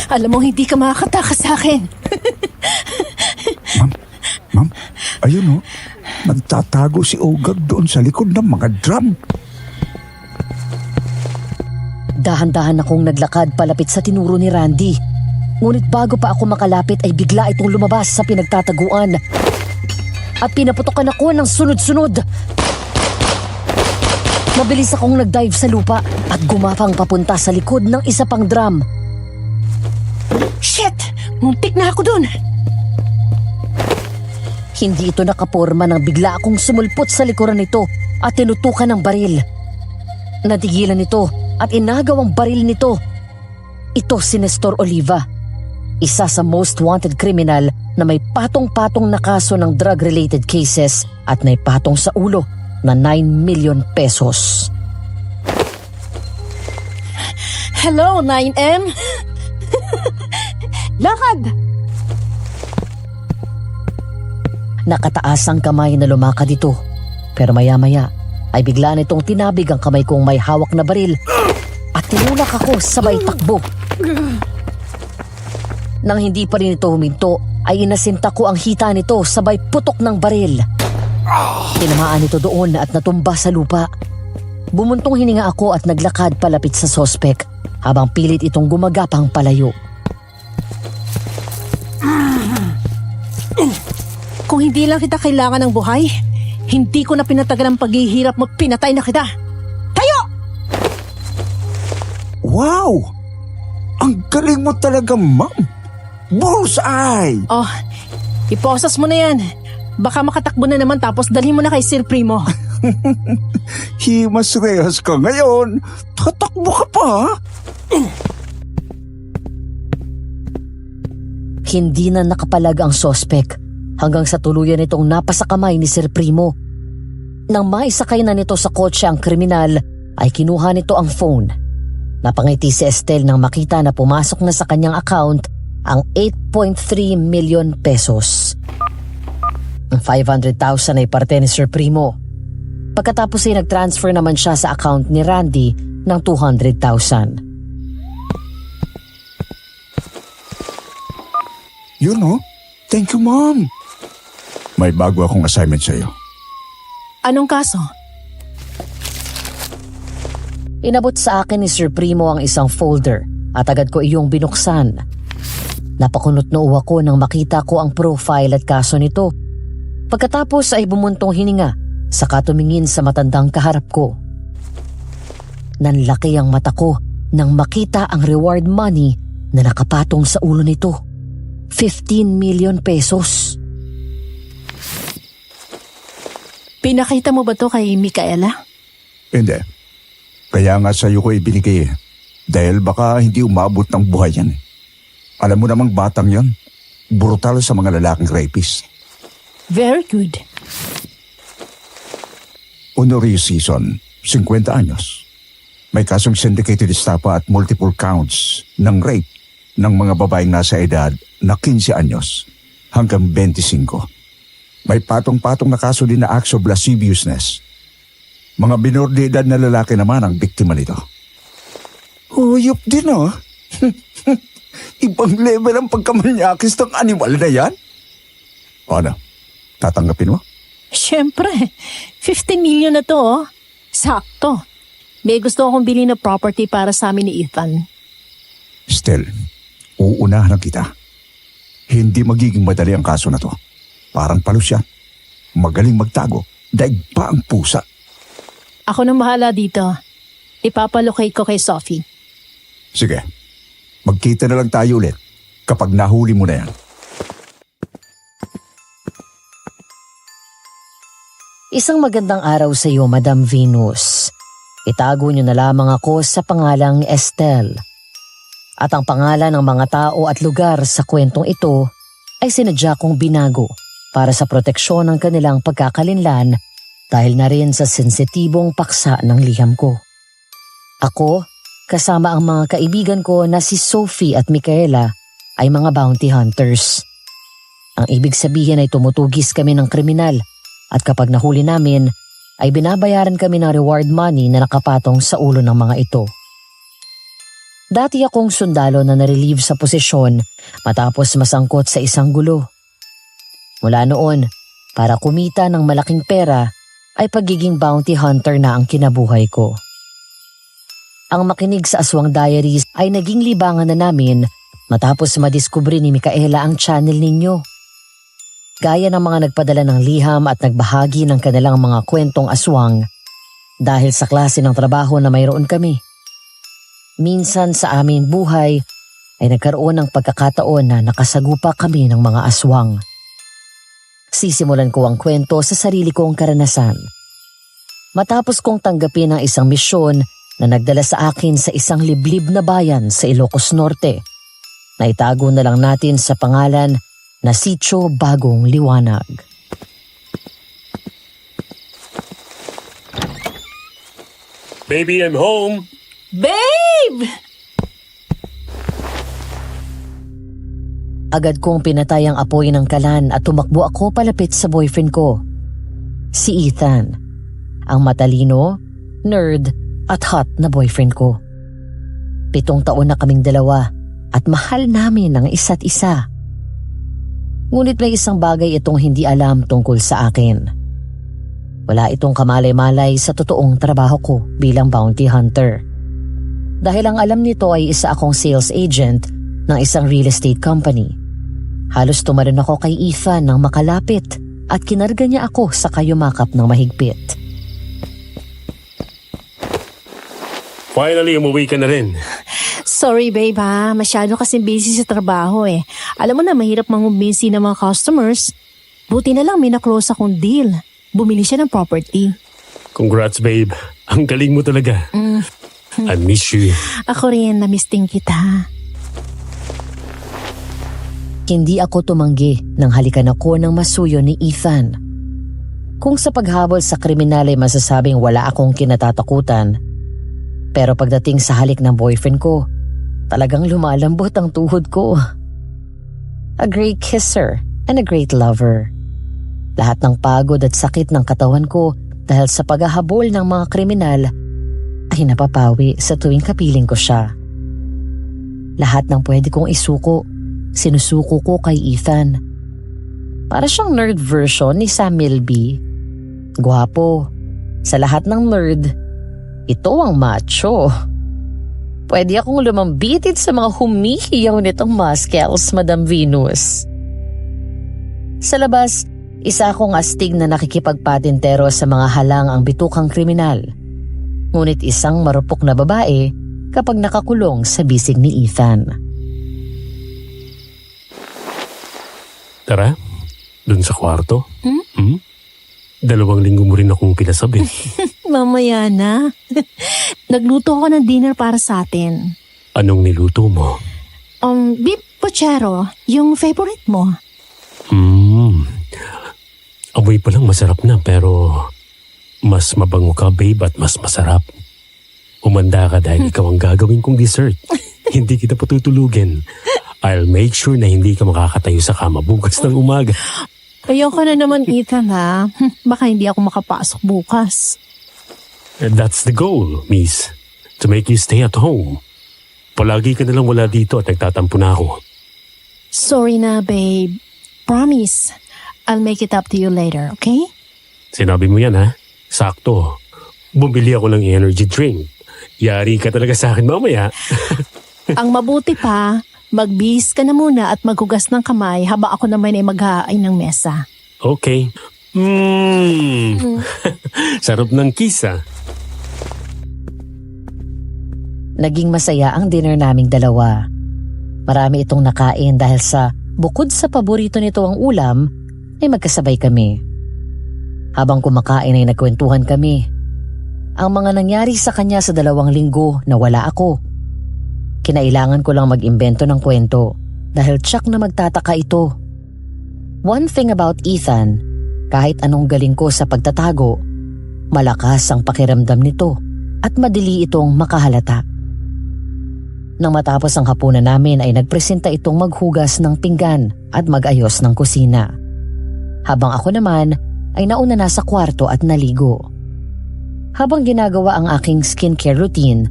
Alam mo, hindi ka makakatakas sa akin. Ma'am, ayun nagtatago si Ogag doon sa likod ng mga drum. Dahan-dahan akong naglakad palapit sa tinuro ni Randy. Ngunit bago pa ako makalapit ay bigla itong lumabas sa pinagtataguan. At pinaputokan ako ng sunod-sunod. Mabilis akong nag-dive sa lupa at gumapang papunta sa likod ng isa pang drum. Shit! Muntik na ako dun! Hindi ito nakaporma nang bigla akong sumulpot sa likuran nito at tinutukan ng baril. Natigilan ito at inagaw ang baril nito. Ito si Nestor Oliva, isa sa most wanted criminal na may patong-patong na kaso ng drug-related cases at may patong sa ulo na 9 million pesos. Hello, 9M! Lakad! Nakataas ang kamay na lumakad ito, pero maya-maya ay bigla nitong tinabig ang kamay kong may hawak na baril at tinulak ako sabay takbo. Nang hindi pa rin ito huminto, ay inasinta ko ang hita nito sabay putok ng baril. Tinamaan ito doon at natumba sa lupa. Bumuntong hininga ako at naglakad palapit sa sospek habang pilit itong gumagapang palayo. Kung hindi lang kita kailangan ng buhay, hindi ko na pinatagal ang paghihirap mo, pinatay na kita. Tayo! Wow! Ang galing mo talaga, ma'am! Bullseye! Oh, iposas mo na yan. Baka makatakbo na naman tapos dalhin mo na kay Sir Primo. Himas rehas ka ngayon. Tatakbo ka pa, ha? Hindi na nakapalag ang sospek hanggang sa tuluyan itong napasakamay ni Sir Primo. Nang maisakay na nito sa kotse ang kriminal, ay kinuha nito ang phone. Napangiti si Estel nang makita na pumasok na sa kanyang account ang 8.3 million pesos. Ang 500,000 ay parte ni Sir Primo. Pagkatapos ay nag-transfer naman siya sa account ni Randy ng 200,000. Thank you, ma'am. May bago akong assignment sa'yo. Anong kaso? Inabot sa akin ni Sir Primo ang isang folder at agad ko iyong binuksan. Napakunot-noo ako nang makita ko ang profile at kaso nito. Pagkatapos ay bumuntong hininga, saka tumingin sa matandang kaharap ko. Nanlaki ang mata ko nang makita ang reward money na nakapatong sa ulo nito. 15 million pesos. Pinakita mo ba to kay Micaela? Hindi. Kaya nga sa'yo ko ibinigay dahil baka hindi umabot ng buhay yan. Alam mo namang batang yan, brutal sa mga lalaking rapist. Very good. Honoris season, 50 anyos. May kasong syndicated estafa at multiple counts ng rape ng mga babaeng nasa edad na 15 anyos hanggang 25. May patong-patong na kaso din na acts of lasciviousness. Mga minor de edad na lalaki naman ang biktima nito. Huyop din Ibang level ang pagkamanyakis ng animal na yan. Ano? Tatanggapin mo? Siyempre, 15 million na to, oh. Sakto. May gusto akong bilhin na property para sa amin ni Ethan. Still, uunahan kita. Hindi magiging madali ang kaso na to. Parang palos siya. Magaling magtago. Daig pa ang pusa. Ako nang bahala dito. Ipapalocate ko kay Sophie. Sige. Magkita na lang tayo ulit kapag nahuli mo na yan. Isang magandang araw sa iyo, Madam Venus. Itago niyo na lamang ako sa pangalang Estel. At ang pangalan ng mga tao at lugar sa kwentong ito ay sinadya kong binago para sa proteksyon ng kanilang pagkakalinlan dahil na rin sa sensitibong paksa ng liham ko. Ako, kasama ang mga kaibigan ko na si Sophie at Micaela ay mga bounty hunters. Ang ibig sabihin ay tumutugis kami ng kriminal at kapag nahuli namin ay binabayaran kami ng reward money na nakapatong sa ulo ng mga ito. Dati akong sundalo na narelieve sa posisyon matapos masangkot sa isang gulo. Mula noon, para kumita ng malaking pera ay pagiging bounty hunter na ang kinabuhay ko. Ang makinig sa Aswang Diaries ay naging libangan na namin matapos madiskubre ni Micaela ang channel ninyo. Gaya ng mga nagpadala ng liham at nagbahagi ng kanilang mga kwentong aswang dahil sa klase ng trabaho na mayroon kami. Minsan sa aming buhay ay nagkaroon ng pagkakataon na nakasagupa kami ng mga aswang. Sisimulan ko ang kwento sa sarili kong karanasan. Matapos kong tanggapin ang isang misyon na nagdala sa akin sa isang liblib na bayan sa Ilocos Norte, na itago na lang natin sa pangalan na Sitio Bagong Liwanag. Baby, I'm home! Babe! Agad kong pinatay ang apoy ng kalan at tumakbo ako palapit sa boyfriend ko, si Ethan, ang matalino, nerd at hot na boyfriend ko. 7 taon na kaming dalawa at mahal namin ang isa't isa. Ngunit may isang bagay itong hindi alam tungkol sa akin. Wala itong kamalay-malay sa totoong trabaho ko bilang bounty hunter. Dahil ang alam nito ay isa akong sales agent ng isang real estate company. Halos tumalon ako kay Ethan nang makalapit at kinarga niya ako sa kayumakap ng mahigpit. Finally, umuwi ka na rin. Sorry babe ha, masyado kasing busy sa trabaho eh. Alam mo na mahirap mangumbinsi ng mga customers. Buti na lang may na-close akong deal. Bumili siya ng property. Congrats, babe. Ang galing mo talaga. I miss you. Ako rin, na-miss din kita. Hindi ako tumanggi nang halikan ako ng masuyo ni Ethan. Kung sa paghabol sa kriminal ay masasabing wala akong kinatatakutan, pero pagdating sa halik ng boyfriend ko, talagang lumalambot ang tuhod ko. A great kisser and a great lover. Lahat ng pagod at sakit ng katawan ko dahil sa paghahabol ng mga kriminal ay napapawi sa tuwing kapiling ko siya. Lahat ng pwede kong isuko, sinusuko ko kay Ethan. Para siyang nerd version ni Sam Milby. Gwapo. Sa lahat ng nerd, ito ang macho. Pwede akong lumambitit sa mga humihiyaw nitong muscles, Madam Venus. Sa labas, isa akong astig na nakikipagpatintero sa mga halang ang bitukang kriminal. Ngunit isang marupok na babae kapag nakakulong sa bisig ni Ethan. Tara, dun sa kwarto. 2 linggo mo rin akong pinasabi. Mamaya na. Nagluto ako ng dinner para sa atin. Anong niluto mo? Beef pochero, yung favorite mo. Amoy pa lang masarap na pero mas mabango ka, babe, at mas masarap. Umanda ka dahil ikaw ang gagawin kong dessert. Hindi kita patutulugin. I'll make sure na hindi ka makakatayo sa kama bukas ng umaga. Ayoko na naman, Ethan ha. Baka hindi ako makapasok bukas. That's the goal, miss. To make you stay at home. Palagi ka nalang wala dito at nagtatampo na ako. Sorry na, babe. Promise, I'll make it up to you later, okay? Sinabi mo yan, ha? Sakto. Bumili ako ng energy drink. Yari ka talaga sa akin mamaya. Ang mabuti pa, magbihis ka na muna at maghugas ng kamay habang ako naman ay maghahain ng mesa. Okay. Sarap ng kiss, ha? Naging masaya ang dinner naming dalawa. Marami itong nakain dahil sa bukod sa paborito nito ang ulam, ay magkasabay kami. Habang kumakain ay nagkwentuhan kami. Ang mga nangyari sa kanya sa 2 linggo na wala ako. Kinailangan ko lang mag-imbento ng kwento dahil tsak na magtataka ito. One thing about Ethan, kahit anong galing ko sa pagtatago, malakas ang pakiramdam nito at madali itong makahalata. Nang matapos ang hapunan namin ay nagpresenta itong maghugas ng pinggan at mag-ayos ng kusina. Habang ako naman ay nauna na sa kwarto at naligo. Habang ginagawa ang aking skincare routine,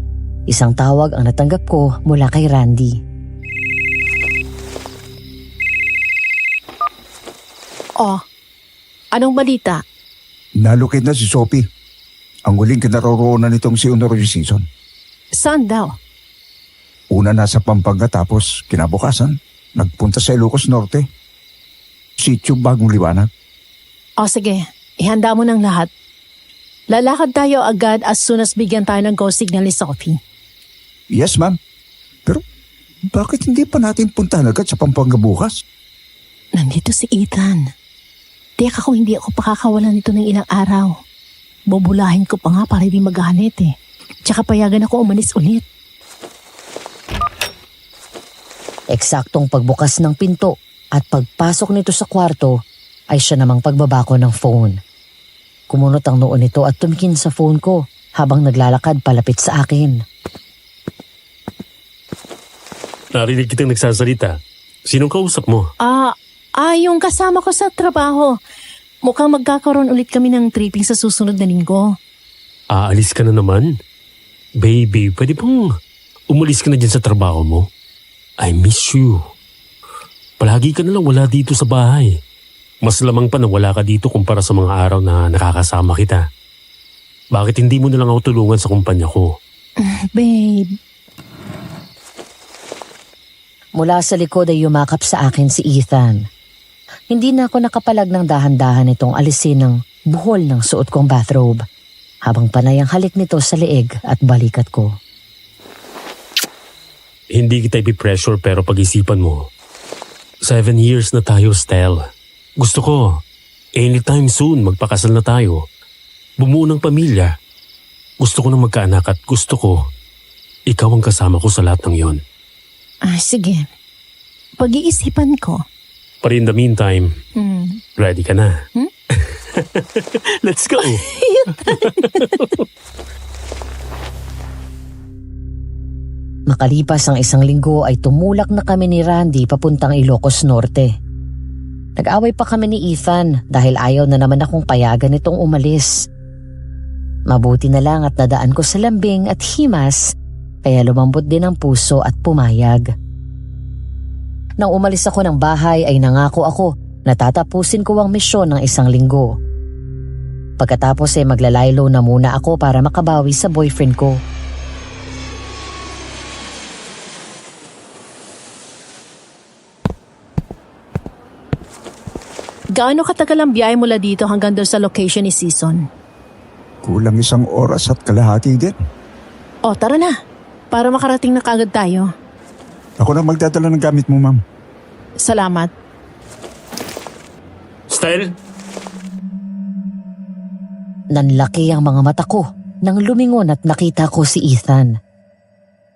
Isang tawag ang natanggap ko mula kay Randy. Oh, anong balita? Nalukid na si Sophie. Ang huling kinaroroonan nitong si Honorio Season. Saan daw? Una nasa Pampanga tapos kinabukasan, nagpunta sa Ilocos Norte. Sitio Bagong Liwanag. O sige, ihanda mo ng lahat. Lalakad tayo agad as soon as bigyan tayo ng go signal ni Sophie. Yes, ma'am. Pero bakit hindi pa natin puntahan agad sa Pampanga bukas? Nandito si Ethan. Tiyak ako hindi ako pakakawalan nito ng ilang araw. Bubulahin ko pa nga para hindi magalit eh. Tsaka payagan ako umalis ulit. Eksaktong pagbukas ng pinto at pagpasok nito sa kwarto ay siya namang pagbaba ko ng phone. Kumunot ang noo nito at tumikin sa phone ko habang naglalakad palapit sa akin. Narinig kitang nagsasalita. Sinong kausap mo? Yung kasama ko sa trabaho. Mukhang magkakaroon ulit kami ng tripping sa susunod na linggo. Aalis ka na naman? Baby, pwede bang umalis ka na dyan sa trabaho mo? I miss you. Palagi ka na lang wala dito sa bahay. Mas lamang pa na wala ka dito kumpara sa mga araw na nakakasama kita. Bakit hindi mo na lang ako tulungan sa kumpanya ko? Babe. Mula sa likod ay yumakap sa akin si Ethan. Hindi na ako nakapalag ng dahan-dahan itong alisin ng buhol ng suot kong bathrobe habang panay ang halik nito sa leeg at balikat ko. Hindi kita ipipressure pero pag-isipan mo. 7 years na tayo, Stel. Gusto ko, anytime soon magpakasal na tayo. Bumuo ng pamilya. Gusto ko na magkaanak at gusto ko, ikaw ang kasama ko sa lahat ng yon. Sige. Pag-iisipan ko. But in the meantime, ready ka na? Let's go! Makalipas ang 1 linggo ay tumulak na kami ni Randy papuntang Ilocos Norte. Nag-away pa kami ni Ethan dahil ayaw na naman akong payagan itong umalis. Mabuti na lang at nadaan ko sa lambing at himas kaya lumambot din ang puso at pumayag. Nang umalis ako ng bahay ay nangako ako na tatapusin ko ang misyon ng 1 linggo. Pagkatapos ay maglalaylo na muna ako para makabawi sa boyfriend ko. Gaano katagal ang biyahe mula dito hanggang doon sa location ni Season? Kulang 1 oras at kalahati din. O, tara na. Para makarating na kagad tayo. Ako na magdadala ng gamit mo, ma'am. Salamat. Stel? Nanlaki ang mga mata ko nang lumingon at nakita ko si Ethan.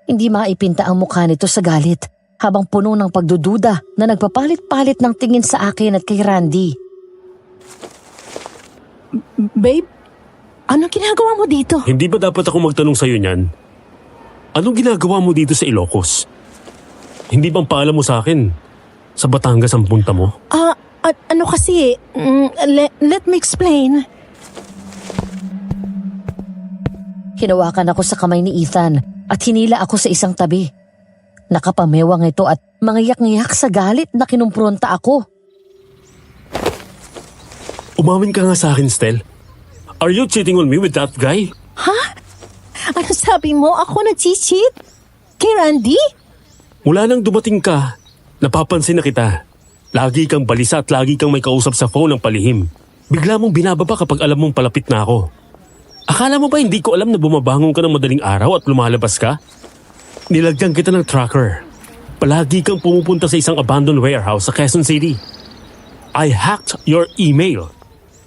Hindi maipinta ang mukha nito sa galit habang puno ng pagdududa na nagpapalit-palit ng tingin sa akin at kay Randy. Babe, anong ginagawa mo dito? Hindi ba dapat ako magtanong sa'yo niyan? Anong ginagawa mo dito sa Ilocos? Hindi bang paalam mo sa akin? Sa Batangas ang punta mo? Ano kasi, let me explain. Hinawakan ako sa kamay ni Ethan at hinila ako sa isang tabi. Nakapamewang ito at mangiyak-ngiyak sa galit na kinumpronta ako. Umamin ka nga sa akin, Stel. Are you cheating on me with that guy? Ha? Ano sabi mo? Ako nag-cheat? Kay Randy? Mula nang dumating ka, napapansin na kita. Lagi kang balisa at lagi kang may kausap sa phone ng palihim. Bigla mong binababa kapag alam mong palapit na ako. Akala mo ba hindi ko alam na bumabangon ka ng madaling araw at lumalabas ka? Nilagyan kita ng tracker. Palagi kang pumupunta sa isang abandoned warehouse sa Quezon City. I hacked your email.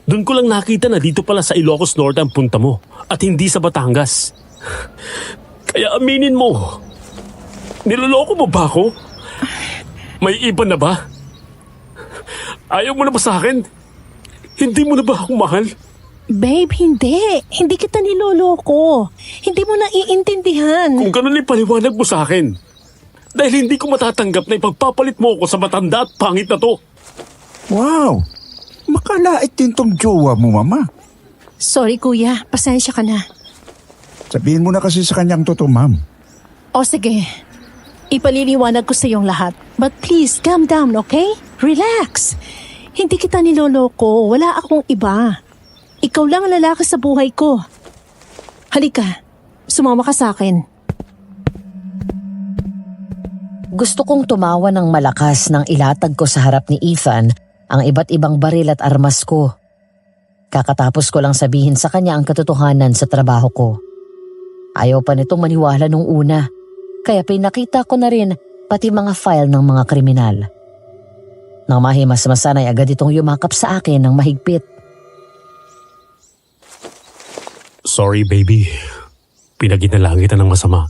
Doon ko lang nakita na dito pala sa Ilocos Norte ang punta mo at hindi sa Batangas. Kaya aminin mo. Niloloko mo ba ako? May iba na ba? Ayaw mo na ba sa akin? Hindi mo na ba ako mahal? Babe, hindi. Hindi kita niloloko. Hindi mo na iintindihan. Kung ganun ipaliwanag mo sa akin. Dahil hindi ko matatanggap na ipagpapalit mo ako sa matanda at pangit na to. Wow! Makalait din tong jowa mo, mama. Sorry kuya, pasensya ka na. Sabihin mo na kasi sa kanyang totoo, ma'am. O sige, ipaliliwanag ko sa iyong lahat. But please, calm down, okay? Relax. Hindi kita niloloko. Wala akong iba. Ikaw lang ang lalaki sa buhay ko. Halika, sumama ka sa akin. Gusto kong tumawa ng malakas nang ilatag ko sa harap ni Ethan ang iba't ibang baril at armas ko. Kakatapos ko lang sabihin sa kanya ang katotohanan sa trabaho ko. Ayaw pa nitong maniwala nung una, kaya pinakita ko na rin pati mga file ng mga kriminal. Nang mahimas-masan ay agad itong yumakap sa akin ng mahigpit. Sorry, baby. Pinaginalaan kita ng masama.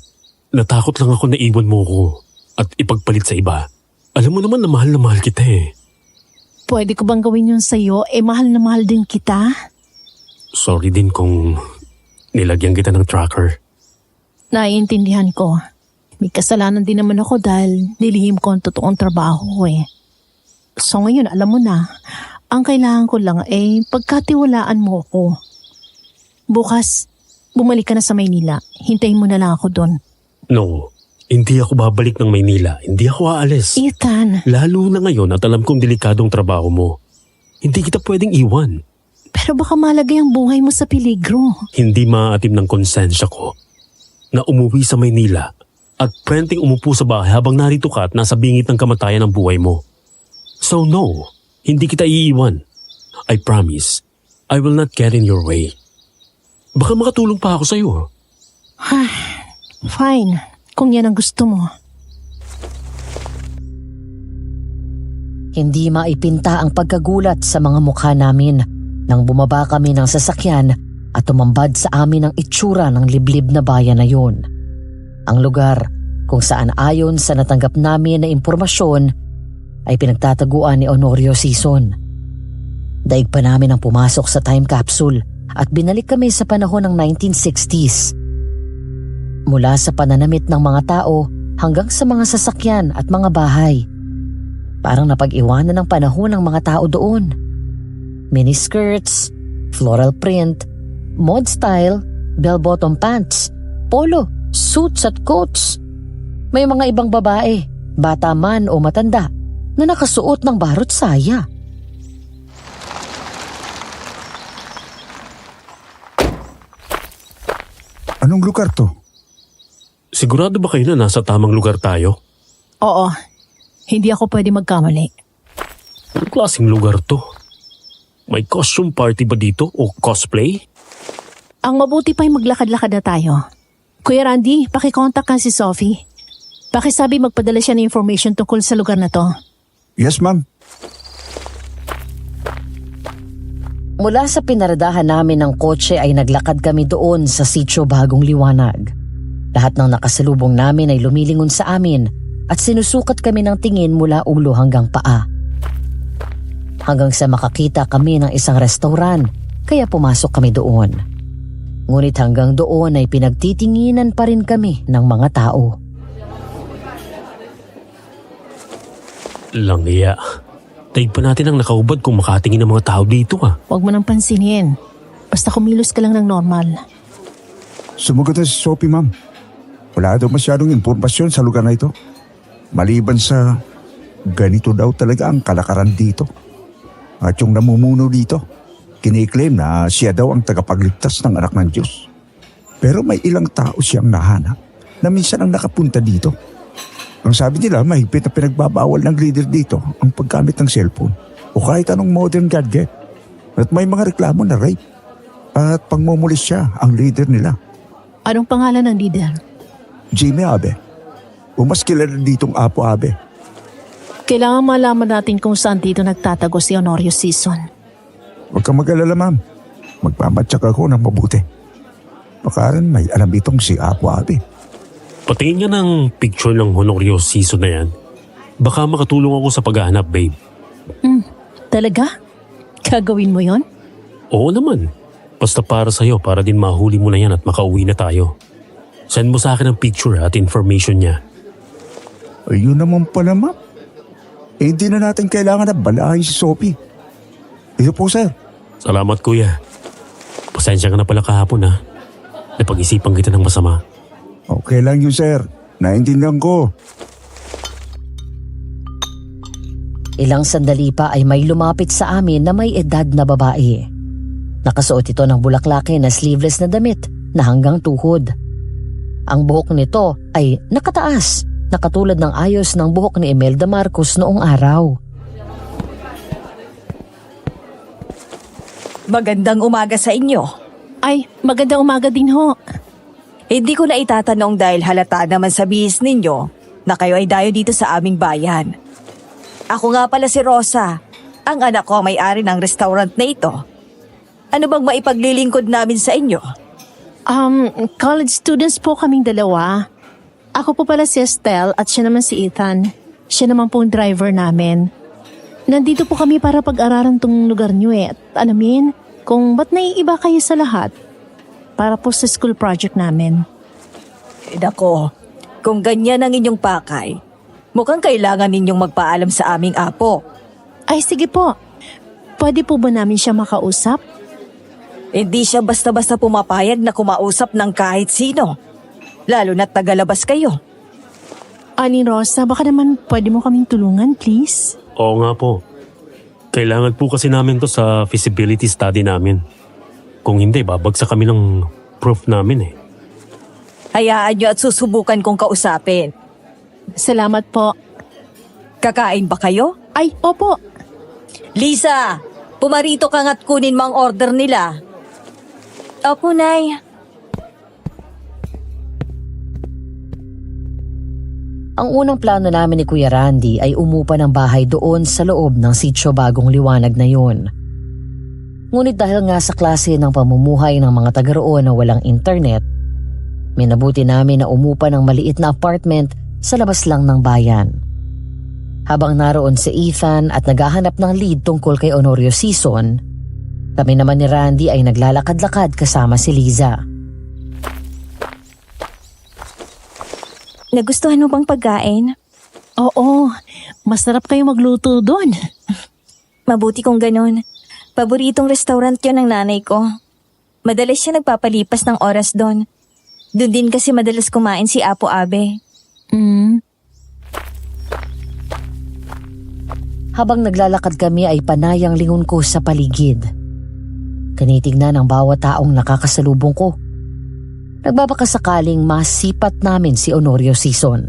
Natakot lang ako na iwan mo ko at ipagpalit sa iba. Alam mo naman na mahal kita eh. Pwede ko bang gawin yun sa'yo? Mahal na mahal din kita. Sorry din kung nilagyan kita ng tracker. Naiintindihan ko. May kasalanan din naman ako dahil nilihim ko ang totoong trabaho ko eh. So ngayon alam mo na, ang kailangan ko lang ay pagkatiwalaan mo ako. Bukas, bumalik ka na sa Maynila. Hintayin mo na lang ako doon. No, hindi ako babalik ng Maynila. Hindi ako aalis. Ethan. Lalo na ngayon at alam kong delikadong trabaho mo. Hindi kita pwedeng iwan. Pero baka malagay ang buhay mo sa peligro. Hindi maatim ng konsensya ko na umuwi sa Maynila at pwedeng umupo sa bahay habang narito ka at nasa bingit ng kamatayan ng buhay mo. So no, hindi kita iiwan. I promise, I will not get in your way. Baka makatulong pa ako sa'yo. Fine, kung yan ang gusto mo. Hindi maipinta ang pagkagulat sa mga mukha namin nang bumaba kami ng sasakyan at tumambad sa amin ang itsura ng liblib na bayan na yun. Ang lugar kung saan ayon sa natanggap namin na impormasyon ay pinagtataguan ni Honorio Sison. Daig pa namin ang pumasok sa time capsule at binalik kami sa panahon ng 1960s. Mula sa pananamit ng mga tao hanggang sa mga sasakyan at mga bahay. Parang napag-iwanan ng panahon ng mga tao doon. Miniskirts, floral print, mod style, bell-bottom pants, polo, suits at coats. May mga ibang babae, bata man o matanda, na nakasuot ng barot saya. Anong lugar to? Sigurado ba kayo na nasa tamang lugar tayo? Oo, hindi ako pwede magkamali. Anong klaseng lugar to? May costume party ba dito o cosplay? Ang mabuti pa'y maglakad-lakad na tayo. Kuya Randy, pakikontak ka si Sophie. Pakisabi magpadala siya ng information tungkol sa lugar na to. Yes, ma'am. Mula sa pinaradahan namin ng kotse ay naglakad kami doon sa sitio Bagong Liwanag. Lahat ng nakasalubong namin ay lumilingon sa amin at sinusukat kami ng tingin mula ulo hanggang paa. Hanggang sa makakita kami ng isang restaurant, kaya pumasok kami doon. Ngunit hanggang doon ay pinagtitinginan pa rin kami ng mga tao. Langya. Taig pa natin ang nakaubad kung makatingin ng mga tao dito ah. Huwag mo nang pansinin. Basta kumilos ka lang ng normal. Sumagot na si Sophie, ma'am. Wala daw masyadong impormasyon sa lugar na ito. Maliban sa ganito daw talaga ang kalakaran dito. At yung namumuno dito, kiniklaim na siya daw ang tagapagligtas ng anak ng Diyos. Pero may ilang tao siyang nahanap na minsan ang nakapunta dito. Ang sabi nila, mahigpit na pinagbabawal ng leader dito ang paggamit ng cellphone o kahit anong modern gadget. At may mga reklamo na rape at pangmumulis siya ang leader nila. Anong pangalan ng leader? Jimmy Abe. O mas kilala ditong Apo Abe. Kailangan malaman natin kung saan dito nagtatago si Honorio Sison. Huwag kang mag-alala, ma'am. Magmamatsak ako ng mabuti. Baka rin may alam itong si Apo Abe. Patingin nga ng picture ng Honorio Sison na yan. Baka makatulong ako sa paghahanap, babe. Talaga? Gagawin mo yon? Oo naman. Basta para sa'yo, para din mahuli mo na yan at makauwi na tayo. Send mo sa akin ang picture at information niya. Ayun naman pala, ma'am. Hindi na natin kailangan na balahin si Sophie. Ito po, sir. Salamat, kuya. Pasensya ka na pala kahapon ha. Napag-isipan kita ng masama. Okay lang yun, sir. Naintindihan ko. Ilang sandali pa ay may lumapit sa amin na may edad na babae. Nakasuot ito ng bulaklake na sleeveless na damit na hanggang tuhod. Ang buhok nito ay nakataas, na katulad ng ayos ng buhok ni Imelda Marcos noong araw. Magandang umaga sa inyo. Ay, magandang umaga din ho. Hindi ko na itatanong dahil halata naman sa bihis ninyo na kayo ay dayo dito sa aming bayan. Ako nga pala si Rosa, ang anak ko ang may-ari ng restaurant na ito. Ano bang maipaglilingkod namin sa inyo? College students po kaming dalawa. Ako po pala si Estelle at siya naman si Ethan. Siya naman po ang driver namin. Nandito po kami para pag-aralan tong lugar niyo at alamin kung ba't naiiba kayo sa lahat para po sa school project namin. Nako, kung ganyan ang inyong pakay, mukhang kailangan ninyong magpaalam sa aming apo. Ay sige po, pwede po ba namin siya makausap? Hindi siya basta-basta pumapayag na kumausap ng kahit sino, lalo na't tagalabas kayo. Aling Rosa, baka naman pwede mo kaming tulungan, please? Oo nga po. Kailangan po kasi namin to sa feasibility study namin. Kung hindi, babagsak kami ng proof namin eh. Hayaan nyo at susubukan kong kausapin. Salamat po. Kakain ba kayo? Ay, opo. Lisa, pumarito ka nga't kunin mo ang order nila. Opo, Nay. Ang unang plano namin ni Kuya Randy ay umupa ng bahay doon sa loob ng sitio Bagong Liwanag na yun. Ngunit dahil nga sa klase ng pamumuhay ng mga taga roon na walang internet, minabuti namin na umupa ng maliit na apartment sa labas lang ng bayan. Habang naroon si Ethan at naghahanap ng lead tungkol kay Honorio Season, kami naman ni Randy ay naglalakad-lakad kasama si Liza. Nagustuhan mo bang pagkain? Oo, masarap kayo magluto doon. Mabuti kung ganun. Paboritong restaurant yun ng nanay ko. Madalas siya nagpapalipas ng oras doon. Doon din kasi madalas kumain si Apo Abe. Habang naglalakad kami ay panayang lingon ko sa paligid. Kanitignan ang bawat taong nakakasalubong ko. Nagbabakasakaling masipat namin si Honorio Season.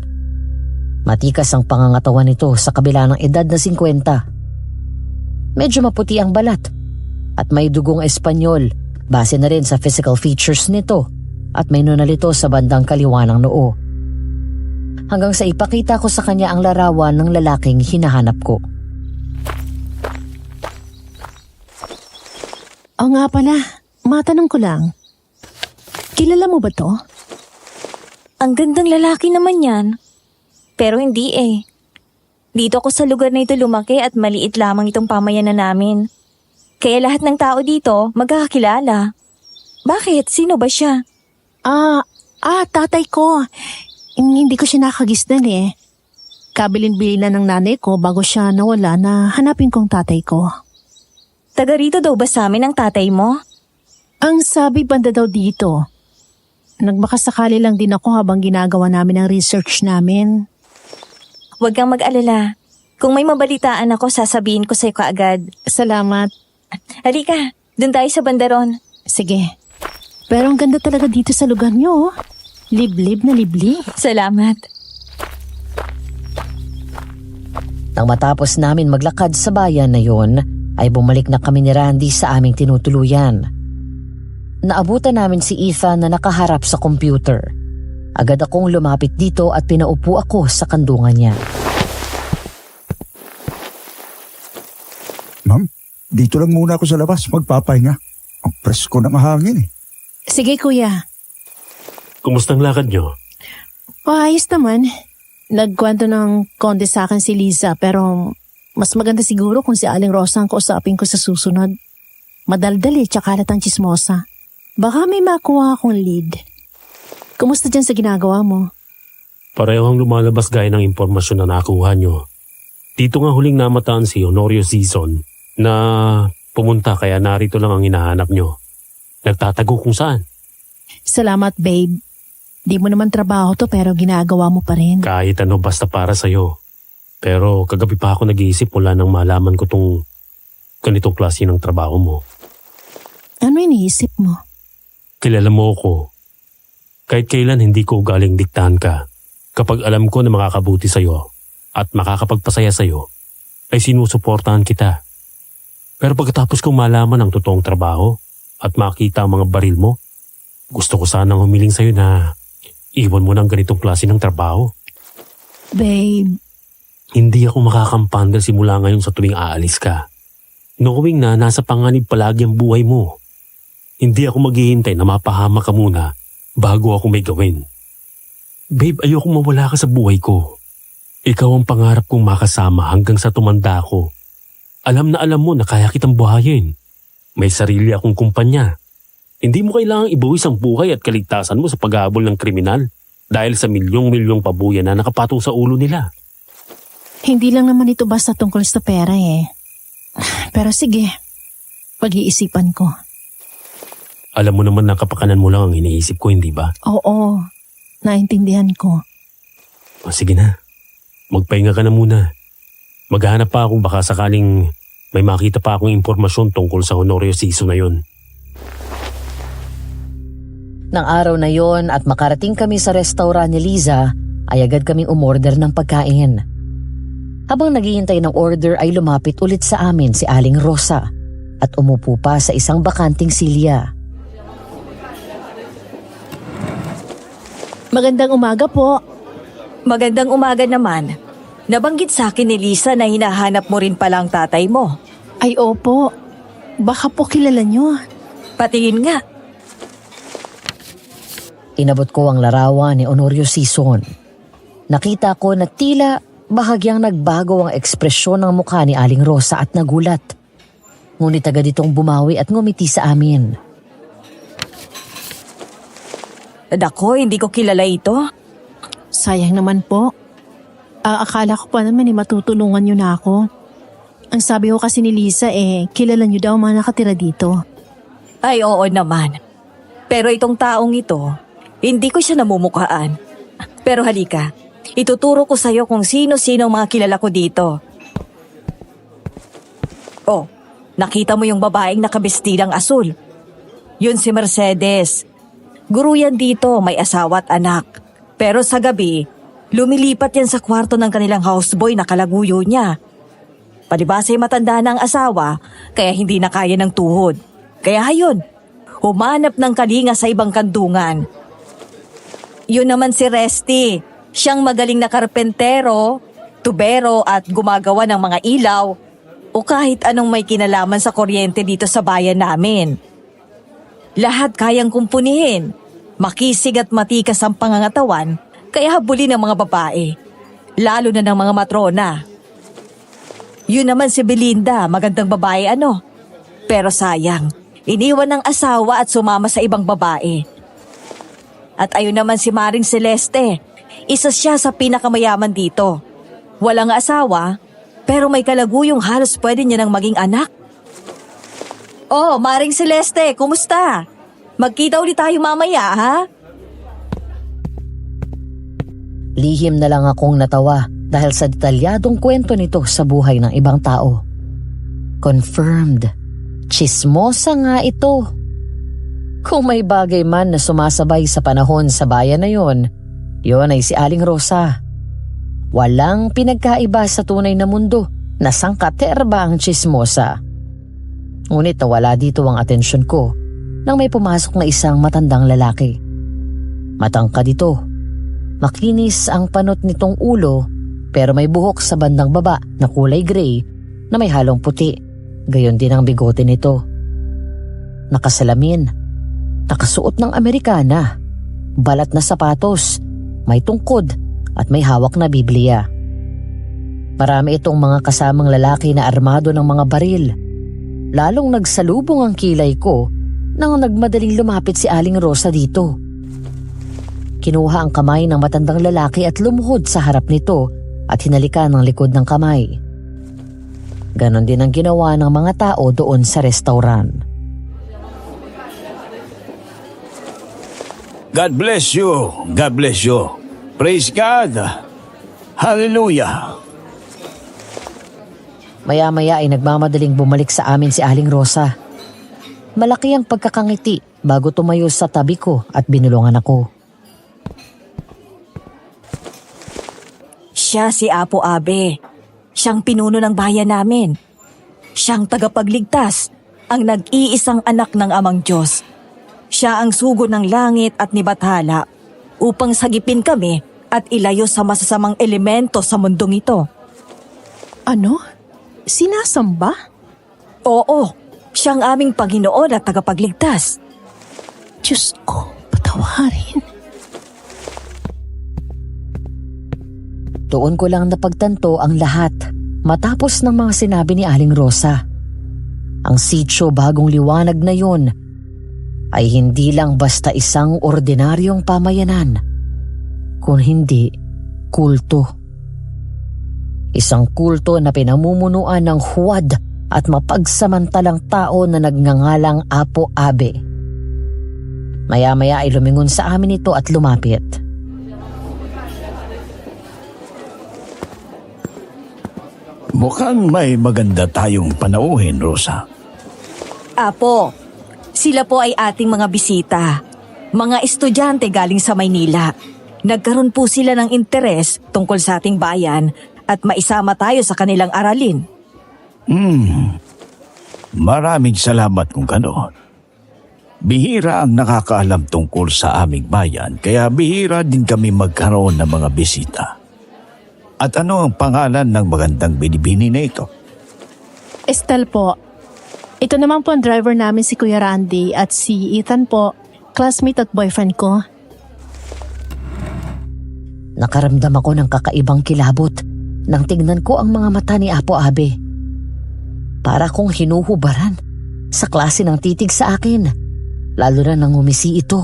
Matikas ang pangangatawan nito sa kabila ng edad na 50. Medyo maputi ang balat at may dugong Espanyol base na rin sa physical features nito at may nunalito sa bandang kaliwa ng noo. Hanggang sa ipakita ko sa kanya ang larawan ng lalaking hinahanap ko. O nga pala, matanong ko lang. Kilala mo ba to? Ang gandang lalaki naman yan. Pero hindi eh. Dito ako sa lugar na ito lumaki at maliit lamang itong pamayanan namin. Kaya lahat ng tao dito magkakakilala. Bakit? Sino ba siya? Tatay ko. Hindi ko siya nakagisnan eh. Kabilin-bilin na ng nanay ko bago siya nawala na hanapin kong tatay ko. Taga rito daw ba sa amin ang tatay mo? Ang sabi banda daw dito. Nagbakasakali lang din ako habang ginagawa namin ang research namin. Huwag kang mag-alala. Kung may mabalitaan ako, sasabihin ko sa'yo kaagad. Salamat. Halika, dun tayo sa bandaron. Sige. Pero ang ganda talaga dito sa lugar niyo. Liblib na liblib. Salamat. Nang matapos namin maglakad sa bayan na yon, ay bumalik na kami ni Randy sa aming tinutuluyan. Naabutan namin si Ethan na nakaharap sa computer. Agad akong lumapit dito at pinaupo ako sa kandungan niya. Ma'am, dito lang muna ako sa labas magpapahinga. Ang presko ng hangin eh. Sige kuya. Kumusta ang lakad nyo? Ayos naman. Nagkwento ng konti sa akin si Liza pero mas maganda siguro kung si Aling Rosa ang kausapin ko sa susunod. Madaldali tsaka halatang chismosa. Baka may makuha akong lead. Kumusta dyan sa ginagawa mo? Pareho ang lumalabas gaya ng impormasyon na nakuha nyo. Dito nga huling namataan si Honorio Season na pumunta kaya narito lang ang hinahanap nyo. Nagtatago kung saan. Salamat babe. Di mo naman trabaho to pero ginagawa mo pa rin. Kahit ano basta para sa'yo. Pero kagabi pa ako nag-iisip mula nang malaman ko tong ganitong klase ng trabaho mo. Ano iniisip mo? Kilala mo ako. Kahit kailan hindi ko galing diktahan ka. Kapag alam ko na makakabuti sa'yo at makakapagpasaya sa'yo, ay sinusuportahan kita. Pero pagkatapos kong malaman ang totoong trabaho at makita ang mga baril mo, gusto ko sanang humiling sa'yo na iwan mo ng ganitong klase ng trabaho. Babe, Hindi ako makakampandal simula ngayon sa tuwing aalis ka. Knowing na nasa panganib palagi ang buhay mo. Hindi ako maghihintay na mapahama ka muna bago ako may gawin. Babe, ayokong mawala ka sa buhay ko. Ikaw ang pangarap kong makasama hanggang sa tumanda ako. Alam na alam mo na kaya kitang buhayin. May sarili akong kumpanya. Hindi mo kailangang ibuwis ang buhay at kaligtasan mo sa paghabol ng kriminal dahil sa milyong-milyong pabuya na nakapatong sa ulo nila. hindi lang naman ito basta tungkol sa pera eh. Pero sige, pag-iisipan ko. Alam mo naman na kapakanan mo lang ang iniisip ko, hindi ba? Oo, naintindihan ko. O sige na, magpahinga ka na muna. Maghahanap pa ako baka sakaling may makita pa akong impormasyon tungkol sa Honorio season na yon. Nang araw na yon at makarating kami sa restaurant ni Liza, ay agad kaming umorder ng pagkain. Habang naghihintay ng order ay lumapit ulit sa amin si Aling Rosa at umupo pa sa isang bakanting silya. Magandang umaga po. Magandang umaga naman. Nabanggit sa akin ni Lisa na hinahanap mo rin pala ang tatay mo. Ay opo, baka po kilala nyo. Patingin nga. Inabot ko ang larawan ni Honorio Sison. Nakita ko na tila bahagyang nagbago ang ekspresyon ng mukha ni Aling Rosa at nagulat. Ngunit agad itong bumawi at ngumiti sa amin. Dako, hindi ko kilala ito. Sayang naman po. Akala ko pa naman matutulungan nyo na ako. Ang sabi ko kasi ni Lisa kilala nyo daw mga nakatira dito. Ay, oo naman. Pero itong taong ito, hindi ko siya namumukhaan. Pero halika, ituturo ko sa'yo kung sino-sino ang mga kilala ko dito. Oh, nakita mo yung babaeng nakabestidang asul. Yun si Mercedes. Guru yan dito, may asawa at anak. Pero sa gabi, lumilipat yan sa kwarto ng kanilang houseboy na kalaguyo niya. Palibasa'y matanda na ang asawa, kaya hindi na kaya ng tuhod. Kaya hayun, humanap ng kalinga sa ibang kandungan. Yun naman si Resty, siyang magaling na karpentero, tubero at gumagawa ng mga ilaw o kahit anong may kinalaman sa kuryente dito sa bayan namin. Lahat kayang kumpunihin, makisig at matikas ang pangangatawan, kaya habulin ng mga babae, lalo na ng mga matrona. Yun naman si Belinda, magandang babae ano. Pero sayang, iniwan ng asawa at sumama sa ibang babae. At ayun naman si Maring Celeste, isa siya sa pinakamayaman dito. Walang asawa, pero may kalaguyong halos pwede niya nang maging anak. Oh, Maring Celeste, kumusta? Magkita ulit tayo mamaya, ha? Lihim na lang akong natawa dahil sa detalyadong kwento nito sa buhay ng ibang tao. Confirmed. Chismosa nga ito. Kung may bagay man na sumasabay sa panahon sa bayan na yon ay si Aling Rosa. Walang pinagkaiba sa tunay na mundo na sangkaterba ang chismosa. Ngunit nawala dito ang atensyon ko nang may pumasok na isang matandang lalaki. Matangkad ito. Makinis ang panot nitong ulo pero may buhok sa bandang baba na kulay gray na may halong puti. Gayon din ang bigote nito. Nakasalamin. Nakasuot ng Amerikana. Balat na sapatos. May tungkod at may hawak na Biblia. Marami itong mga kasamang lalaki na armado ng mga baril. Lalong nagsalubong ang kilay ko nang nagmadaling lumapit si Aling Rosa dito. Kinuha ang kamay ng matandang lalaki at lumuhod sa harap nito at hinalikan ang likod ng kamay. Ganon din ang ginawa ng mga tao doon sa restaurant. God bless you. God bless you. Praise God. Hallelujah. Maya-maya ay nagmamadaling bumalik sa amin si Aling Rosa. Malaki ang pagkakangiti bago tumayo sa tabi ko at binulungan ako. Siya si Apo Abe. Siyang pinuno ng bayan namin. Siyang tagapagligtas, ang nag-iisang anak ng Amang Diyos. Siya ang sugo ng langit at ni Bathala upang sagipin kami at ilayo sa masasamang elemento sa mundong ito. Ano? Sinasamba? Oo, siyang aming Panginoon at tagapagligtas. Diyos ko, patawarin. Doon ko lang napagtanto ang lahat matapos ng mga sinabi ni Aling Rosa. Ang sitio Bagong Liwanag na yun ay hindi lang basta isang ordinaryong pamayanan, kung hindi kulto. Isang kulto na pinamumunuan ng huwad at mapagsamantalang tao na nagngangalang Apo Abe. Maya-maya ay lumingon sa amin ito at lumapit. Mukhang may maganda tayong panauhin, Rosa. Apo, sila po ay ating mga bisita. Mga estudyante galing sa Maynila. Nagkaroon po sila ng interes tungkol sa ating bayan at maisama tayo sa kanilang aralin. Maraming salamat kung ganoon. Bihira ang nakakaalam tungkol sa aming bayan, kaya bihira din kami magkaroon ng mga bisita. At ano ang pangalan ng magandang binibini na ito? Estelle po. Ito naman po ang driver namin si Kuya Randy at si Ethan po, classmate at boyfriend ko. Nakaramdam ako ng kakaibang kilabot nang tignan ko ang mga mata ni Apo Abe. Para kong hinuhubaran sa klase ng titig sa akin, lalo na nang umisi ito.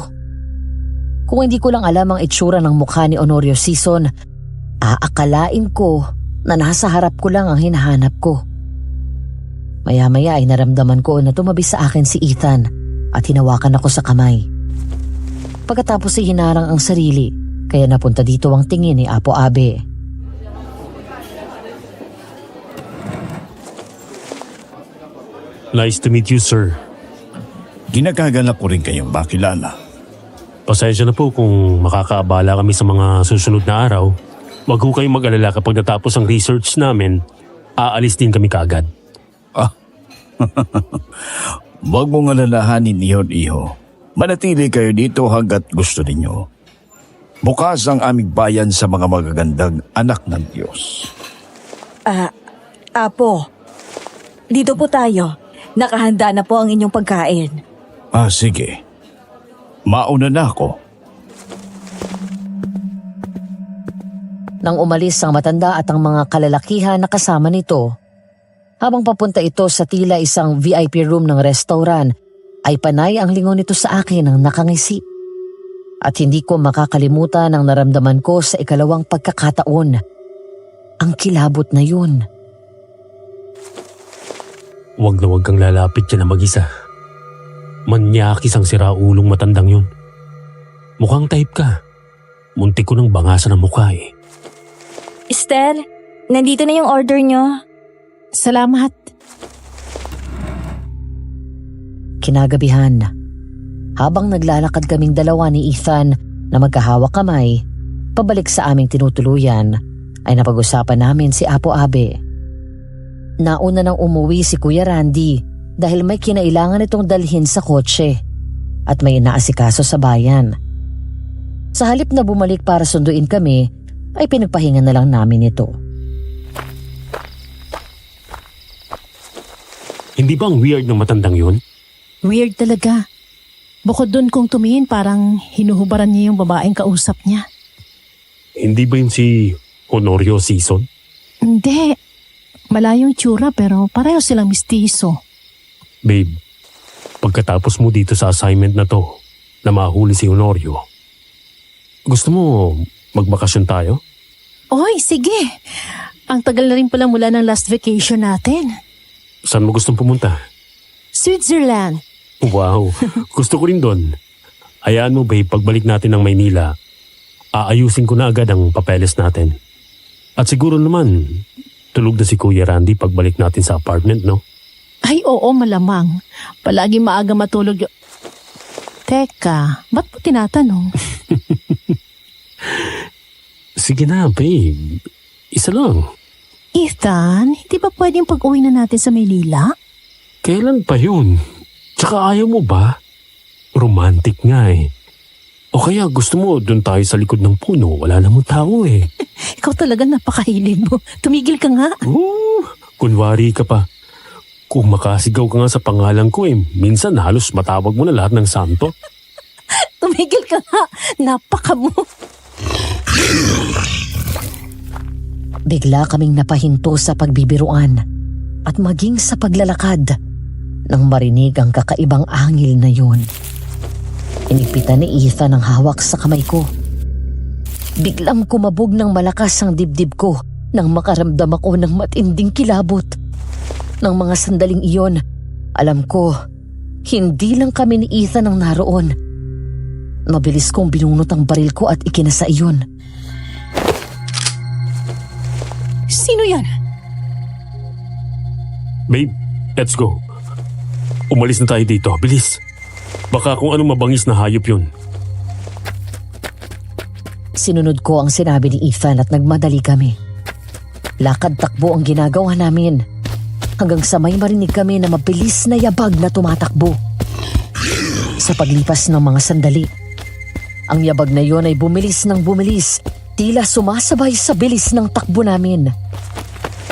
Kung hindi ko lang alam ang itsura ng mukha ni Honorio Sison, aakalain ko na nasa harap ko lang ang hinahanap ko. Maya-maya ay naramdaman ko na tumabi sa akin si Ethan at hinawakan ako sa kamay. Pagkatapos ay hinarang ang sarili, kaya napunta dito ang tingin ni Apo Abe. Nice to meet you, sir. Ginagagalak ko rin kayong makilala. Pasensya na po kung makakaabala kami sa mga susunod na araw. Huwag ho kayong mag-alala kapag natapos ang research namin, aalis din kami kaagad. Huwag mong alalahanin iho. Manatili kayo dito hanggat gusto ninyo. Bukas ang aming bayan sa mga magagandang anak ng Diyos. Apo, dito po tayo. Nakahanda na po ang inyong pagkain. Sige. Mauna na ako. Nang umalis ang matanda at ang mga kalalakihan na kasama nito, habang papunta ito sa tila isang VIP room ng restaurant, ay panay ang lingon nito sa akin ng nakangisi. At hindi ko makakalimutan ang naramdaman ko sa ikalawang pagkakataon. Ang kilabot na yun. Huwag na huwag kang lalapit dyan na mag-isa. Manyakis ang siraulong matandang yun. Mukhang type ka. Muntik ko nang bangasan ang mukha eh. Estelle, nandito na yung order nyo. Salamat. Kinagabihan, habang naglalakad kaming dalawa ni Ethan na magkahawak kamay, pabalik sa aming tinutuluyan, ay napag-usapan namin si Apo Abe. Nauna nang umuwi si Kuya Randy dahil may kinailangan itong dalhin sa kotse at may inaasikaso sa bayan. Sa halip na bumalik para sunduin kami, ay pinagpahinga na lang namin ito. Hindi ba ang weird ng matandang yun? Weird talaga. Bukod dun kung tumingin parang hinuhubaran niya yung babaeng kausap niya. Hindi ba yun si Honorio Sison? Hindi. Malayong tsura pero pareho silang mistiso. Babe, pagkatapos mo dito sa assignment na to, na mahuli si Honorio, gusto mo magbakasyon tayo? Oy, sige. Ang tagal na rin pala mula ng last vacation natin. Saan mo gustong pumunta? Switzerland. Wow, gusto ko rin doon. Hayaan mo babe, pagbalik natin ng Maynila, aayusin ko na agad ang papeles natin. At siguro naman, tulog na si Kuya Randy pagbalik natin sa apartment, no? Ay, oo, malamang. Palagi maaga matulog Teka, ba't mo tinatanong? Sige na, babe. Isa lang. Ethan, hindi ba pwedeng pag-uwi na natin sa Maynila? Kailan pa yun? Tsaka ayaw mo ba? Romantic nga eh. O kaya gusto mo doon tayo sa likod ng puno, wala namang tao eh. Ikaw talaga napakahilig mo. Tumigil ka nga. Kunwari ka pa. Kung makasigaw ka nga sa pangalan ko eh, minsan halos matawag mo na lahat ng santo. Tumigil ka nga. Napaka mo. Bigla kaming napahinto sa pagbibiruan at maging sa paglalakad nang marinig ang kakaibang angil na yun. Inipitan ni Ethan ang hawak sa kamay ko. Biglang kumabog ng malakas ang dibdib ko nang makaramdam ako ng matinding kilabot. Nang mga sandaling iyon, alam ko, hindi lang kami ni Ethan ang naroon. Mabilis kong binunot ang baril ko at ikinasa iyon. Sino yan? Babe, let's go. Umalis na tayo dito, bilis. Baka kung anong mabangis na hayop yun. Sinunod ko ang sinabi ni Ethan at nagmadali kami. Lakad-takbo ang ginagawa namin hanggang sa may marinig kami na mabilis na yabag na tumatakbo. Sa paglipas ng mga sandali, ang yabag na yon ay bumilis ng bumilis, tila sumasabay sa bilis ng takbo namin.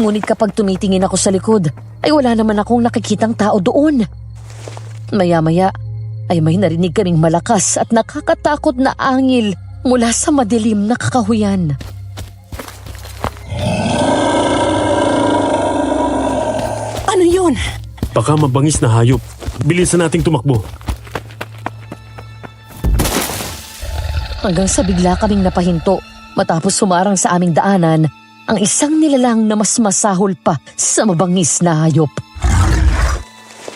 Ngunit kapag tumitingin ako sa likod, ay wala naman akong nakikitang tao doon. Maya-maya ay may narinig kaming malakas at nakakatakot na angil mula sa madilim na kakahuyan. Ano yun? Baka mabangis na hayop. Bilisan nating tumakbo. Hanggang sa bigla kaming napahinto matapos sumarang sa aming daanan ang isang nilalang na mas masahol pa sa mabangis na hayop.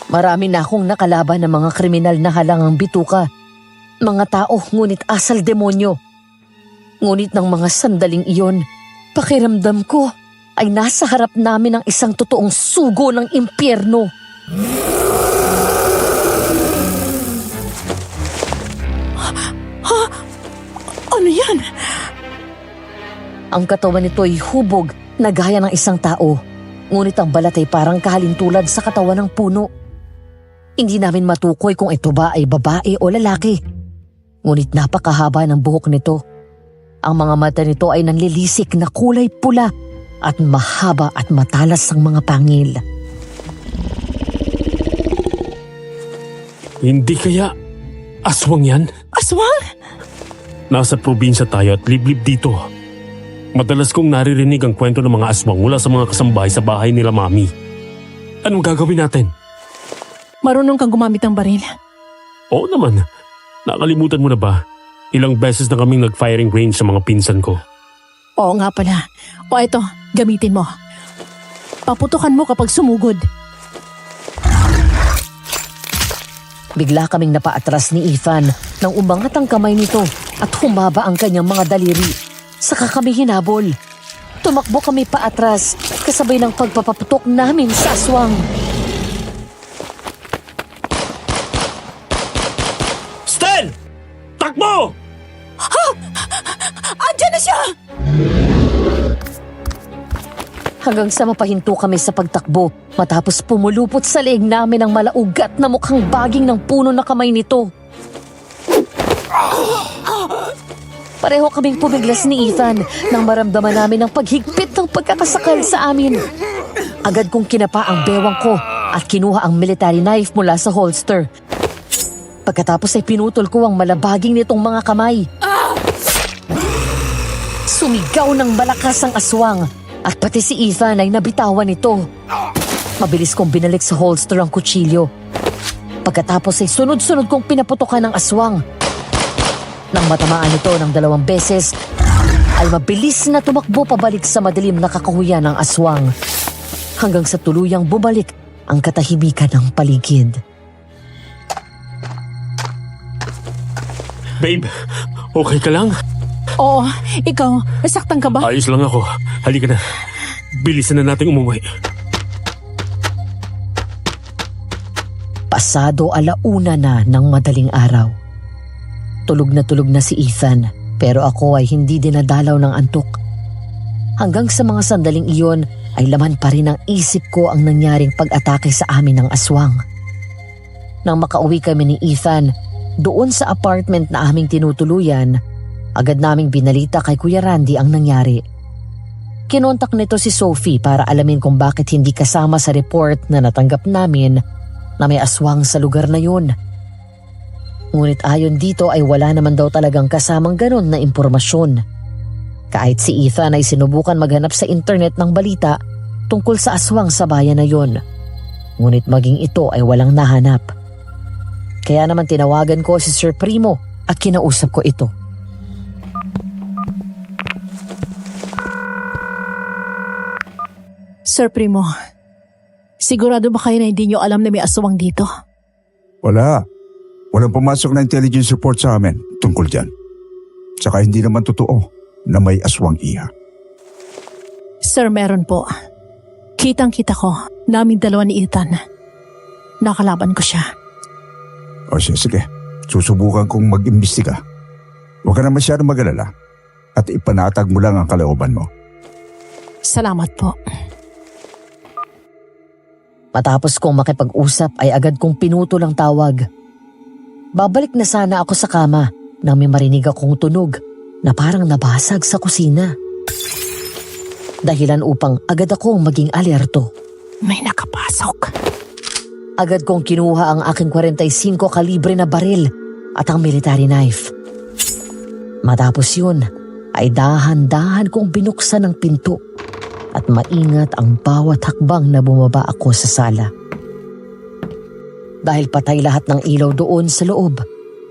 Marami na akong nakalaban ng mga kriminal na halangang bituka. Mga tao ngunit asal demonyo. Ngunit ng mga sandaling iyon, pakiramdam ko ay nasa harap namin ang isang totoong sugo ng impyerno. Ano yan? Ang katawan nito'y hubog na gaya ng isang tao. Ngunit ang balat ay parang kahalintulad sa katawan ng puno. Hindi namin matukoy kung ito ba ay babae o lalaki. Ngunit napakahaba ng buhok nito. Ang mga mata nito ay nanlilisik na kulay pula at mahaba at matalas ang mga pangil. Hindi kaya aswang yan? Aswang? Nasa probinsya tayo at liblib dito. Madalas kong naririnig ang kwento ng mga aswang mula sa mga kasambahay sa bahay nila mami. Anong gagawin natin? Marunong kang gumamit ng baril. Oo naman. Nakalimutan mo na ba? Ilang beses na kaming nag-firing range sa mga pinsan ko. Oo nga pala. O ito, gamitin mo. Paputukan mo kapag sumugod. Bigla kaming napaatras ni Ethan nang umangat ang kamay nito at humaba ang kanyang mga daliri. Saka kami hinabol. Tumakbo kami paatras kasabay ng pagpapaputok namin sa aswang. Stan! Takbo! Andiyan na siya! Hanggang sa mapahinto kami sa pagtakbo matapos pumulupot sa leeg namin ang malaugat na mukhang baging ng puno na kamay nito. Pareho kaming pumiglas ni Ethan nang maramdaman namin ang paghigpit ng pagkakasakal sa amin. Agad kong kinapa ang bewang ko at kinuha ang military knife mula sa holster. Pagkatapos ay pinutol ko ang malabaging nitong mga kamay. Sumigaw ng malakas ang aswang at pati si Ethan ay nabitawan nito. Mabilis kong binalik sa holster ang kutsilyo. Pagkatapos ay sunod-sunod kong pinaputokan ng aswang. Nang matamaan ito ng 2 beses, ay mabilis na tumakbo pabalik sa madilim na kakahuyan ng aswang. Hanggang sa tuluyang bumalik ang katahimikan ng paligid. Babe, okay ka lang? Oo, ikaw, nasaktan ka ba? Ayos lang ako. Halika na. Bilisan na nating umuwi. Pasado 1:00 na ng madaling araw. Tulog na si Ethan, pero ako ay hindi dinadalaw ng antok. Hanggang sa mga sandaling iyon ay laman pa rin ng isip ko ang nangyaring pag-atake sa amin ng aswang. Nang makauwi kami ni Ethan, doon sa apartment na aming tinutuluyan, agad naming binalita kay Kuya Randy ang nangyari. Kinontak nito si Sophie para alamin kung bakit hindi kasama sa report na natanggap namin na may aswang sa lugar na yun. Ngunit ayon dito ay wala naman daw talagang kasamang ganon na impormasyon. Kahit si Ethan ay sinubukan maghanap sa internet ng balita tungkol sa aswang sa bayan na yun. Ngunit maging ito ay walang nahanap. Kaya naman tinawagan ko si Sir Primo at kinausap ko ito. Sir Primo, sigurado ba kayo na hindi nyo alam na may aswang dito? Wala. Walang pumasok na intelligence report sa amin tungkol dyan. Tsaka hindi naman totoo na may aswang iha. Sir, meron po. Kitang-kita ko, naming dalawa ni Ethan. Nakalaban ko siya. O sige, susubukan kong mag-imbestiga. Huwag ka na masyadong mag-alala at ipanatag mo lang ang kalooban mo. Salamat po. Matapos kong makipag-usap ay agad kong pinutol ang tawag. Babalik na sana ako sa kama nang may marinig akong tunog na parang nabasag sa kusina. Dahilan upang agad akong maging alerto. May nakapasok. Agad kong kinuha ang aking 45 kalibre na baril at ang military knife. Matapos yun ay dahan-dahan kong binuksan ang pinto at maingat ang bawat hakbang na bumaba ako sa sala. Dahil patay lahat ng ilaw doon sa loob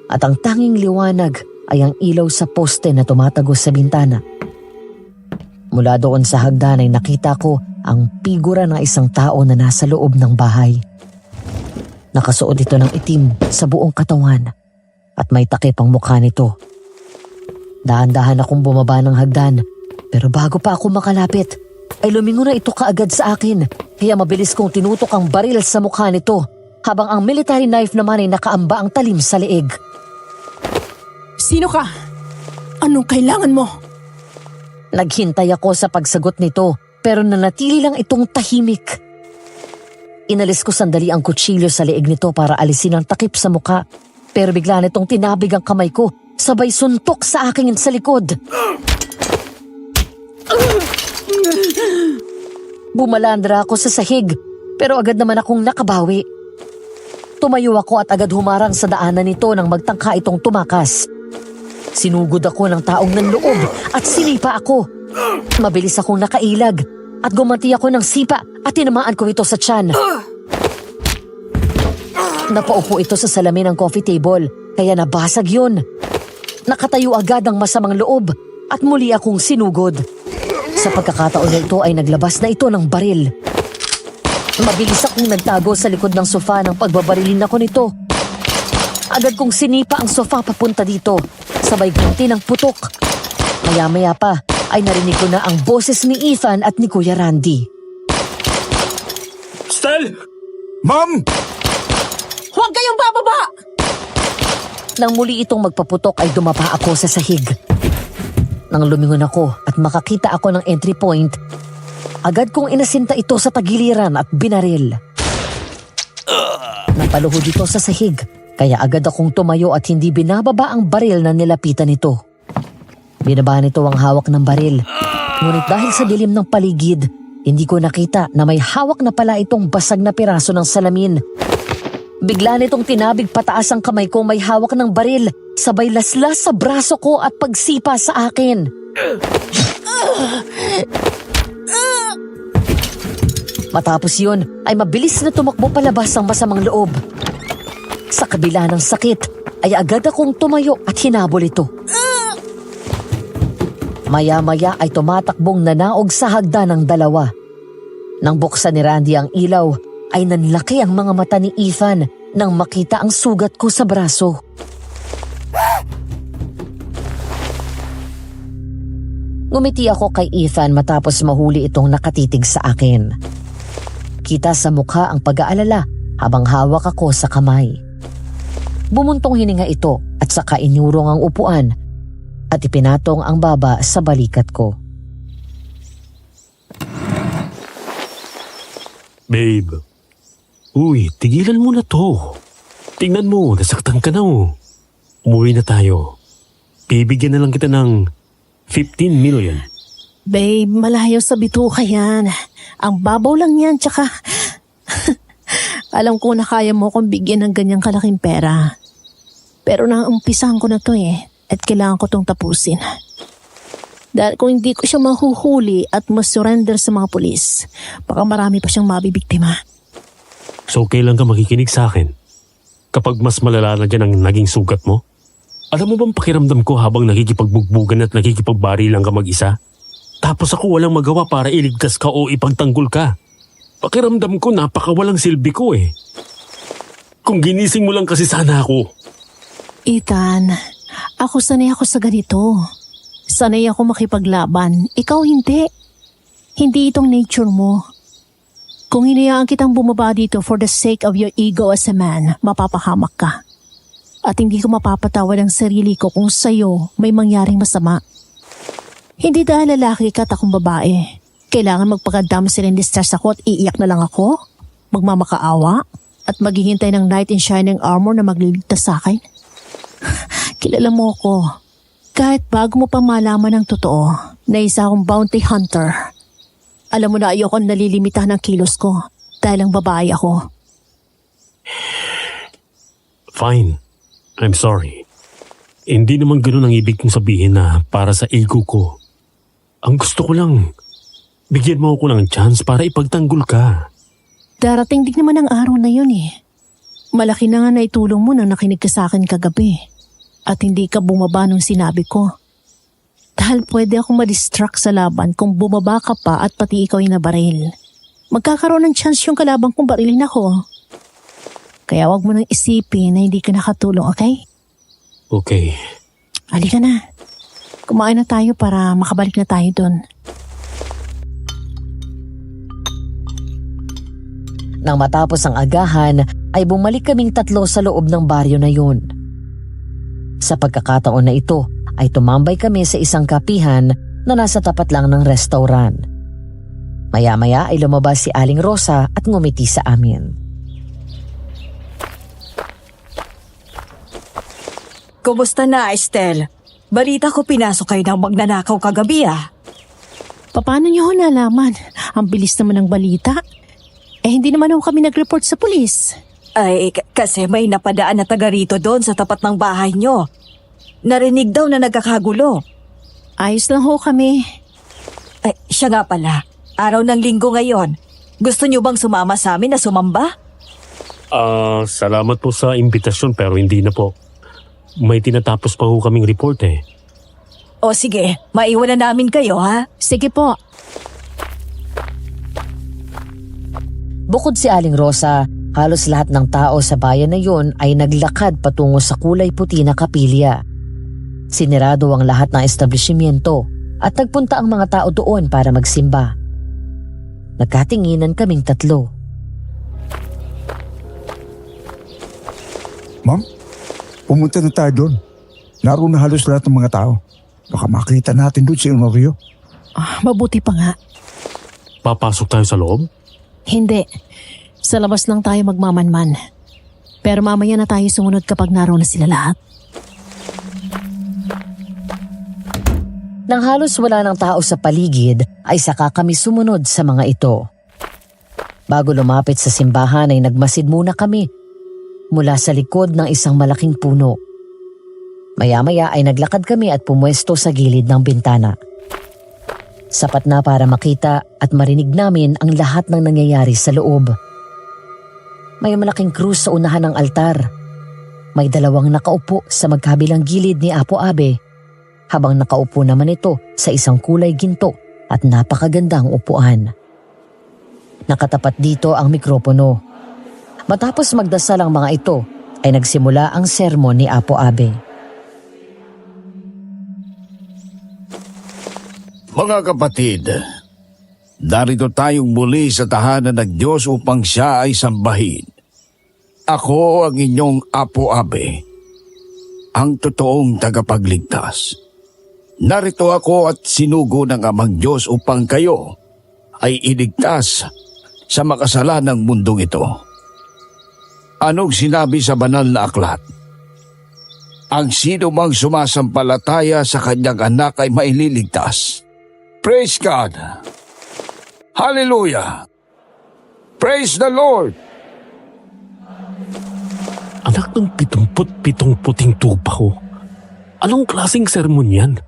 at ang tanging liwanag ay ang ilaw sa poste na tumatagos sa bintana. Mula doon sa hagdan ay nakita ko ang figura ng isang tao na nasa loob ng bahay. Nakasuot ito ng itim sa buong katawan at may takip ang mukha nito. Dahan-dahan akong bumaba ng hagdan pero bago pa ako makalapit ay lumingon na ito kaagad sa akin kaya mabilis kong tinutok ang baril sa mukha nito habang ang military knife naman ay nakaamba ang talim sa leeg. Sino ka? Anong kailangan mo? Naghintay ako sa pagsagot nito pero nanatili lang itong tahimik. Inalis ko sandali ang kutsilyo sa leeg nito para alisin ang takip sa mukha pero bigla nitong tinabig ang kamay ko sabay suntok sa akin sa likod. Bumalandra ako sa sahig pero agad naman akong nakabawi. Tumayo ako at agad humarang sa daanan nito nang magtangka itong tumakas. Sinugod ako ng taong nanloob at sinipa ako. Mabilis akong nakailag at gumanti ako ng sipa at tinamaan ko ito sa tiyan. Napaupo ito sa salamin ng coffee table kaya nabasag yun. Nakatayo agad ang masamang loob at muli akong sinugod. Sa pagkakataon na ito ay naglabas na ito ng baril. Mabilis akong nagtago sa likod ng sofa nang pagbabarilin ako nito. Agad kong sinipa ang sofa papunta dito, sabay gunti ng putok. Maya-maya pa ay narinig ko na ang boses ni Ethan at ni Kuya Randy. Stel! Ma'am! Huwag kayong bababa! Nang muli itong magpaputok ay dumapa ako sa sahig. Nang lumingon ako at makakita ako ng entry point, agad kong inasinta ito sa tagiliran at binaril. Napaluhod ito sa sahig, kaya agad akong tumayo at hindi binababa ang baril na nilapitan nito. Binaba nito ang hawak ng baril, ngunit dahil sa dilim ng paligid, hindi ko nakita na may hawak na pala itong basag na piraso ng salamin. Bigla nitong tinabig pataas ang kamay ko may hawak ng baril, sabay laslas sa braso ko at pagsipa sa akin. Matapos yun, ay mabilis na tumakbo palabas ang masamang loob. Sa kabila ng sakit, ay agad akong tumayo at hinabol ito. Maya-maya ay tumatakbong nanaog sa hagdan ng dalawa. Nang buksan ni Randy ang ilaw, ay nanlaki ang mga mata ni Ethan nang makita ang sugat ko sa braso. Ngumiti ako kay Ethan matapos mahuli itong nakatitig sa akin. Kita sa mukha ang pag-aalala habang hawak ako sa kamay. Bumuntong hininga ito at saka inyurong ang upuan at ipinatong ang baba sa balikat ko. Babe, uy, tigilan mo na to. Tingnan mo, nasaktan ka na oh. Umuwi na tayo. Bibigyan na lang kita ng 15 million. Babe, malayo sa bituka yan. Ang babaw lang yan, tsaka... Alam ko na kaya mo kung bigyan ng ganyang kalaking pera. Pero naumpisahan ko na to at kailangan ko tong tapusin. Dahil kung hindi ko siya mahuhuli at masurrender sa mga pulis, baka marami pa siyang mabibiktima. So kailan ka makikinig sa akin? Kapag mas malala na dyan ang naging sugat mo? Alam mo bang pakiramdam ko habang nakikipagbugbugan at nakikipagbari lang ka mag-isa? Tapos ako walang magawa para iligtas ka o ipagtanggol ka. Pakiramdam ko napakawalang silbi ko Kung ginising mo lang kasi sana ako. Ethan, ako sanay ako sa ganito. Sanay ako makipaglaban. Ikaw hindi. Hindi itong nature mo. Kung hinayaan kitang bumaba dito for the sake of your ego as a man, mapapahamak ka. At hindi ko mapapatawad ang sarili ko kung sa'yo may mangyaring masama. Hindi dahil lalaki ka at akong babae. Kailangan magpaka-damsel in distress ako at iiyak na lang ako? Magmamakaawa? At maghihintay ng knight in shining armor na magliligtas sa akin? Kilala mo ko. Kahit bago mo pa malaman ang totoo na isa akong bounty hunter, alam mo na ayoko nalilimitahan ng kilos ko dahil ang babae ako. Fine. I'm sorry. Hindi naman ganun ang ibig kong sabihin na para sa ego ko. Ang gusto ko lang, bigyan mo ako ng chance para ipagtanggol ka. Darating din naman ang araw na yun Malaki na nga naitulong mo nang nakinig ka sa akin kagabi. At hindi ka bumaba nung sinabi ko. Dahil pwede akong ma-distract sa laban kung bumaba ka pa at pati ikaw ay nabaril. Magkakaroon ng chance yung kalaban kung barilin ako. Kaya wag mo nang isipin na hindi ka nakatulong, okay? Okay. Halika na. Kumain na tayo para makabalik na tayo dun. Nang matapos ang agahan, ay bumalik kaming tatlo sa loob ng baryo na yun. Sa pagkakataon na ito, ay tumambay kami sa isang kapihan na nasa tapat lang ng restaurant. Maya-maya ay lumabas si Aling Rosa at ngumiti sa amin. Kumusta na, Estelle? Balita ko pinasok kayo ng magnanakaw kagabi Paano niyo ho nalaman? Ang bilis naman ng balita. Hindi naman ho kami nag-report sa pulis. Ay, kasi may napadaan na taga rito doon sa tapat ng bahay nyo. Narinig daw na nagkakagulo. Ayos lang ho kami. Ay, siya nga pala. Araw ng linggo ngayon. Gusto nyo bang sumama sa amin na sumamba? Salamat po sa imbitasyon pero hindi na po. May tinatapos pa ho kaming report O sige, maiwan na namin kayo Sige po. Bukod si Aling Rosa, halos lahat ng tao sa bayan na yun ay naglakad patungo sa kulay puti na kapilya. Sinirado ang lahat ng establishmento at nagpunta ang mga tao doon para magsimba. Nagkatinginan kaming tatlo. Ma'am, pumunta na tayo doon. Naroon na halos lahat ng mga tao. Baka makita natin doon si Honorio. Mabuti pa nga. Papasok tayo sa loob? Hindi. Sa labas lang tayo magmamanman. Pero mamaya na tayo sumunod kapag naroon na sila lahat. Nang halos wala ng tao sa paligid, ay saka kami sumunod sa mga ito. Bago lumapit sa simbahan ay nagmasid muna kami mula sa likod ng isang malaking puno. Maya-maya ay naglakad kami at pumwesto sa gilid ng bintana. Sapat na para makita at marinig namin ang lahat ng nangyayari sa loob. May malaking krus sa unahan ng altar. May dalawang nakaupo sa magkabilang gilid ni Apo Abe, habang nakaupo naman ito sa isang kulay ginto at napakagandang upuan. Nakatapat dito ang mikropono. Matapos magdasal ang mga ito, ay nagsimula ang sermon ni Apo Abe. Mga kapatid, narito tayong muli sa tahanan ng Diyos upang siya ay sambahin. Ako ang inyong Apo-Abe, ang totoong tagapagligtas. Narito ako at sinugo ng Amang Diyos upang kayo ay iligtas sa makasalanang mundong ito. Anong sinabi sa banal na aklat? Ang sino mang sumasampalataya sa kanyang anak ay maililigtas. Praise God! Hallelujah! Praise the Lord! Anak ng 77 puting tupa ko. Anong klaseng sermon yan?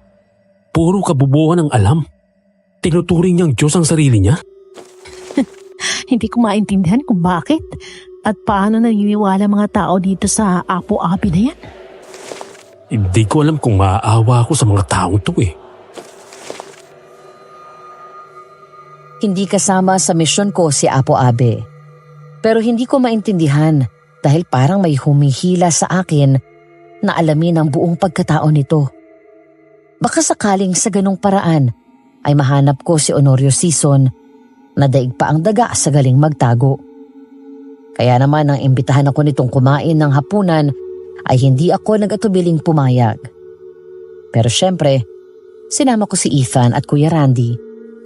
Puro kabubuhan ang alam. Tinuturing niyang Diyos ang sarili niya? Hindi ko maintindihan kung bakit at paano naniniwala mga tao dito sa Apo-Abe na yan. Hindi ko alam kung maaawa ako sa mga taong to eh. Hindi kasama sa misyon ko si Apo-Abe. Pero hindi ko maintindihan dahil parang may humihila sa akin na alamin ang buong pagkatao nito. Baka sakaling sa ganong paraan ay mahanap ko si Honorio Sison na daig pa ang daga sa galing magtago. Kaya naman nang imbitahan ako nitong kumain ng hapunan ay hindi ako nag-atubiling pumayag. Pero syempre, sinama ko si Ethan at Kuya Randy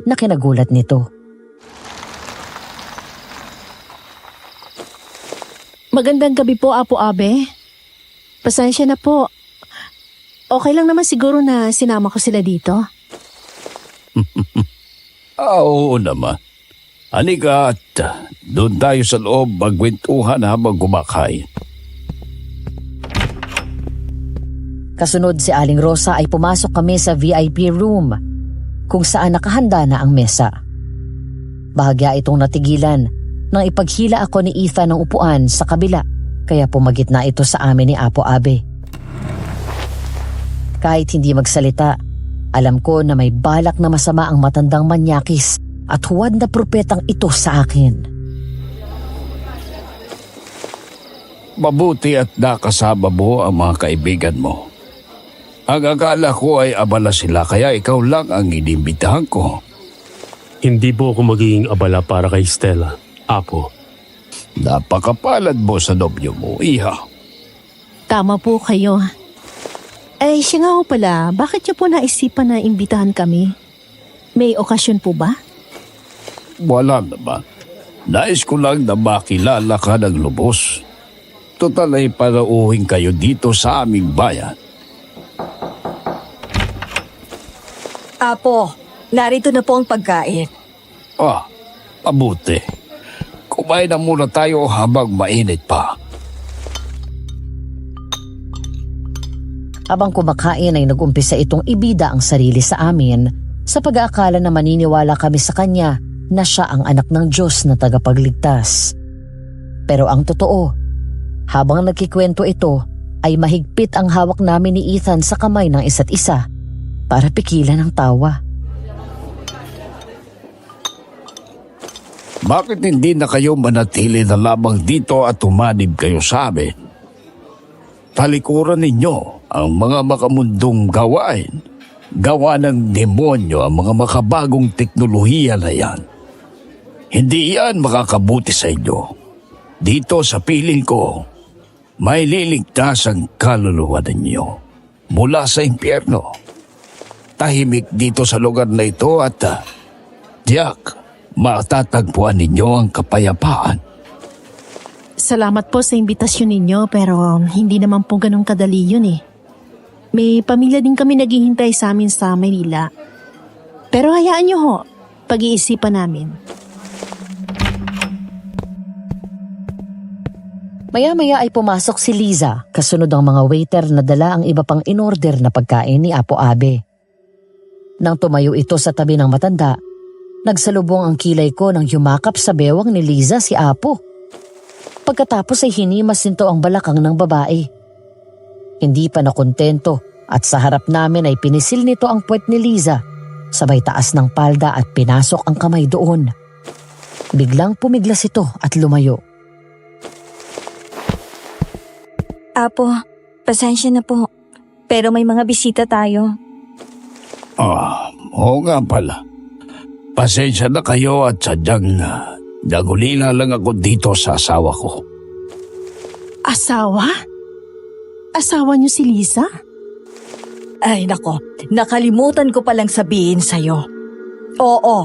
na kinagulat nito. Magandang gabi po, Apo-Abe. Pasensya na po. Okay lang naman siguro na sinama ko sila dito. Oo naman. Halika at doon tayo sa loob magkwentuhan habang kumakain. Kasunod si Aling Rosa ay pumasok kami sa VIP room kung saan nakahanda na ang mesa. Bahagya itong natigilan nang ipaghila ako ni Ethan ng upuan sa kabila kaya pumagitna ito sa amin ni Apo-Abe. Kahit hindi magsalita, alam ko na may balak na masama ang matandang manyakis at huwad na propetang ito sa akin. Mabuti at nakasama mo ang mga kaibigan mo. Ang akala ko ay abala sila kaya ikaw lang ang inimbitahan ko. Hindi po ako magiging abala para kay Stella, Apo. Napakapalad mo sa nobyo mo, iha. Tama po kayo. Eh, siya nga ho pala, bakit niyo po naisipan na imbitahan kami? May okasyon po ba? Wala naman. Nais ko lang na makilala ka ng lubos. Total ay parauhin kayo dito sa aming bayan. Apo, narito na po ang pagkain. Mabuti. Kumain na muna tayo habang mainit pa. Habang kumakain ay nag-umpisa itong ibida ang sarili sa amin sa pag-aakala na maniniwala kami sa kanya na siya ang anak ng Diyos na tagapagligtas. Pero ang totoo, habang nagkikwento ito ay mahigpit ang hawak namin ni Ethan sa kamay ng isa't isa para pigilan ang tawa. Bakit hindi na kayo manatili na lamang dito at tumanib kayo sa amin? Talikuran ninyo ang mga makamundong gawain. Gawa ng demonyo ang mga makabagong teknolohiya na yan. Hindi yan makakabuti sa inyo. Dito sa piling ko, may liligtas ang kaluluwa ninyo mula sa impyerno. Tahimik dito sa lugar na ito at tiyak, matatagpuan ninyo ang kapayapaan. Salamat po sa imbitasyon ninyo pero hindi naman po ganun kadali yun eh. May pamilya din kami naghihintay sa amin sa Maynila. Pero hayaan nyo ho, pag-iisipan namin. Maya-maya ay pumasok si Liza, kasunod ang mga waiter na dala ang iba pang in-order na pagkain ni Apo-Abe. Nang tumayo ito sa tabi ng matanda, nagsalubong ang kilay ko nang yumakap sa bewang ni Liza si Apo. Pagkatapos ay hinimas nito ang balakang ng babae. Hindi pa nakontento at sa harap namin ay pinisil nito ang puwet ni Liza, sabay taas ng palda at pinasok ang kamay doon. Biglang pumiglas ito at lumayo. Apo, pasensya na po. Pero may mga bisita tayo. Oo nga pala. Pasensya na kayo at sadyang nagulila lang ako dito sa asawa ko. Asawa? Asawa niyo si Lisa? Ay nako, nakalimutan ko palang sabihin sa'yo. Oo,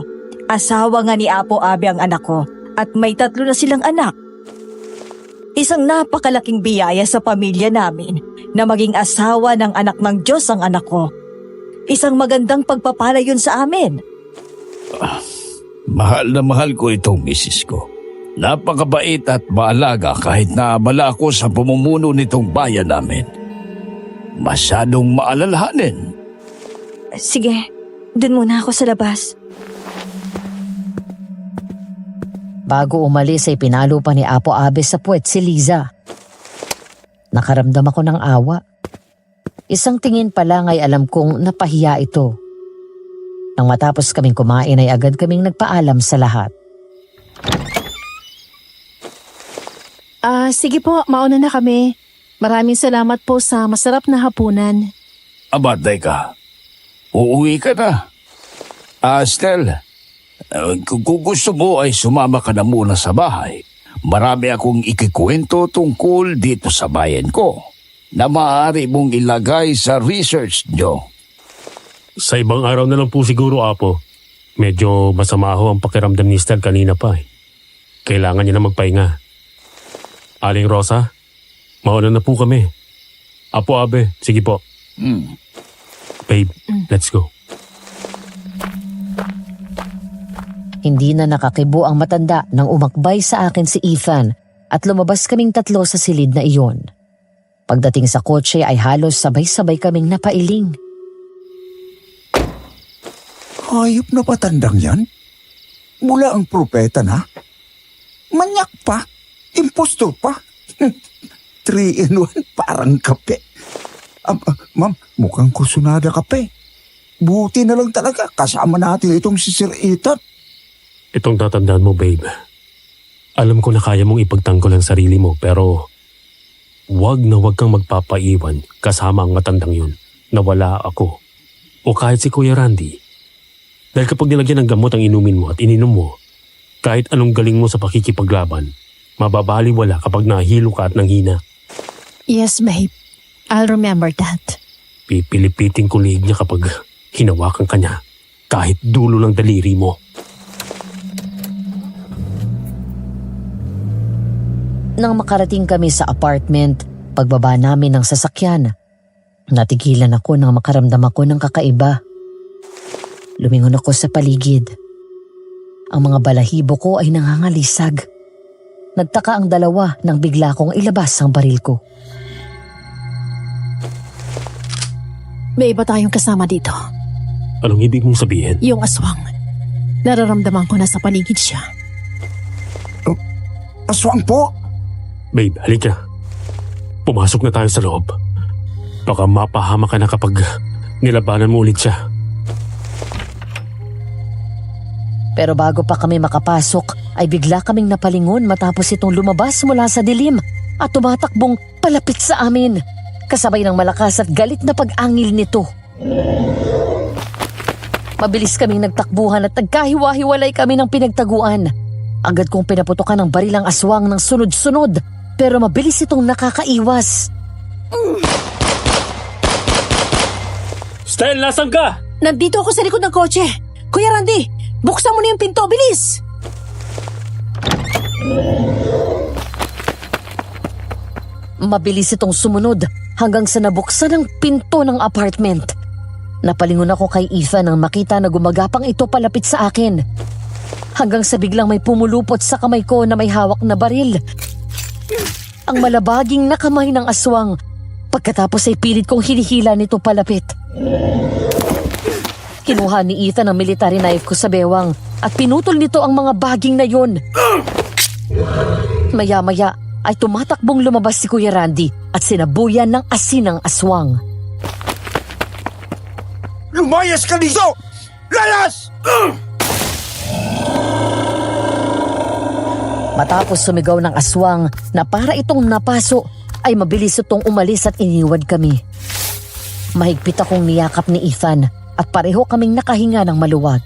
asawa nga ni Apo Abe ang anak ko at may 3 na silang anak. Isang napakalaking biyaya sa pamilya namin na maging asawa ng anak ng Diyos ang anak ko. Isang magandang pagpapala yun sa amin. Mahal na mahal ko itong misis ko. Napakabait at maalaga kahit naabala ako sa pamumuno nitong bayan namin. Masyadong maalalahanin. Sige, dun muna ako sa labas. Bago umalis ay pinalo pa ni Apo Abe sa puwet si Liza. Nakaramdam ako ng awa. Isang tingin pa lang ay alam kong napahiya ito. Nang matapos kaming kumain ay agad kaming nagpaalam sa lahat. Sige po, mauna na kami. Maraming salamat po sa masarap na hapunan. Aba, teka. Uuwi ka na. Estel, kung gusto mo ay sumama ka na muna sa bahay. Marami akong ikikwento tungkol dito sa bayan ko na maaari mong ilagay sa research nyo. Sa ibang araw na lang po siguro, Apo. Medyo masama ho ang pakiramdam ni Estel kanina pa eh. Kailangan niya na magpahinga. Aling Rosa, mauna na po kami. Apo Abe, sige po. Babe, let's go. Hindi na nakakibo ang matanda nang umakbay sa akin si Ethan at lumabas kaming 3 sa silid na iyon. Pagdating sa kotse ay halos sabay-sabay kaming napailing. Hayop na patandang yan? Mula ang propeta na? Manyak pa? Impostor pa? 3-in-1 parang kape. Ma'am, mukhang kursunada kape. Buti na lang talaga kasama natin itong si Sir Ethan. Itong tatandaan mo, babe. Alam ko na kaya mong ipagtanggol ang sarili mo pero wag na wag kang magpapaiwan kasama ang matandang yun na wala ako o kahit si Kuya Randy. Dahil kapag nilagyan ng gamot ang inumin mo at ininom mo, kahit anong galing mo sa pakikipaglaban, mababaliwala kapag nahilo ka at nanghina. Yes, babe. I'll remember that. Pipilipitin ko liig niya kapag hinawakan ka niya kahit dulo ng daliri mo. Nang makarating kami sa apartment, pagbaba namin ng sasakyan, natigilan ako nang makaramdam ako ng kakaiba. Lumingon ako sa paligid. Ang mga balahibo ko ay nangangalisag. Nagtaka ang dalawa nang bigla kong ilabas ang baril ko. May iba tayong kasama dito. Anong ibig mong sabihin? Yung aswang. Nararamdaman ko na sa paligid siya. Aswang po? Babe, halika. Pumasok na tayo sa loob. Baka mapahama ka na kapag nilabanan mo ulit siya. Pero bago pa kami makapasok, ay bigla kaming napalingon matapos itong lumabas mula sa dilim at tumatakbong palapit sa amin. Kasabay ng malakas at galit na pag-angil nito. Mabilis kaming nagtakbuhan at nagkahiwa-hiwalay kami ng pinagtaguan. Agad kong pinaputokan ng baril ang aswang ng sunod-sunod, pero mabilis itong nakakaiwas. Stel, nasan ka? Nandito ako sa likod ng kotse. Kuya Randy, buksan mo na yung pinto, bilis! Mabilis itong sumunod hanggang sa nabuksan ang pinto ng apartment. Napalingon ako kay Ethan nang makita na gumagapang ito palapit sa akin. Hanggang sa biglang may pumulupot sa kamay ko na may hawak na baril. Ang malabaging na kamay ng aswang. Pagkatapos ay pilit kong hinihila nito palapit. Kinuha ni Ethan ang military knife ko sa bewang at pinutol nito ang mga baging na yun. Maya-maya ay tumatakbong lumabas si Kuya Randy at sinabuyan ng asin ang aswang. Lumayas ka dito! Lalas! Matapos sumigaw ng aswang na para itong napaso, ay mabilis itong umalis at iniwan kami. Mahigpit akong niyakap ni Ethan at pareho kaming nakahinga ng maluwag.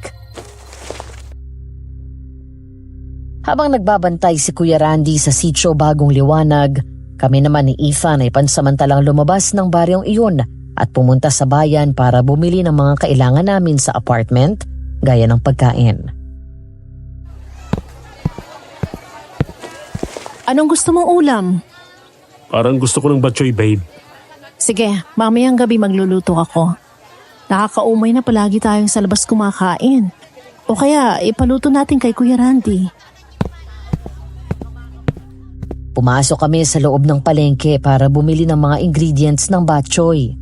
Habang nagbabantay si Kuya Randy sa sitio Bagong Liwanag, kami naman ni Ethan ay pansamantalang lumabas ng baryong iyon at pumunta sa bayan para bumili ng mga kailangan namin sa apartment, gaya ng pagkain. Anong gusto mong ulam? Parang gusto ko ng batchoy, babe. Sige, mamayang gabi magluluto ako. Nakakaumay na palagi tayong sa labas kumakain. O kaya ipaluto natin kay Kuya Randy. Pumasok kami sa loob ng palengke para bumili ng mga ingredients ng batchoy.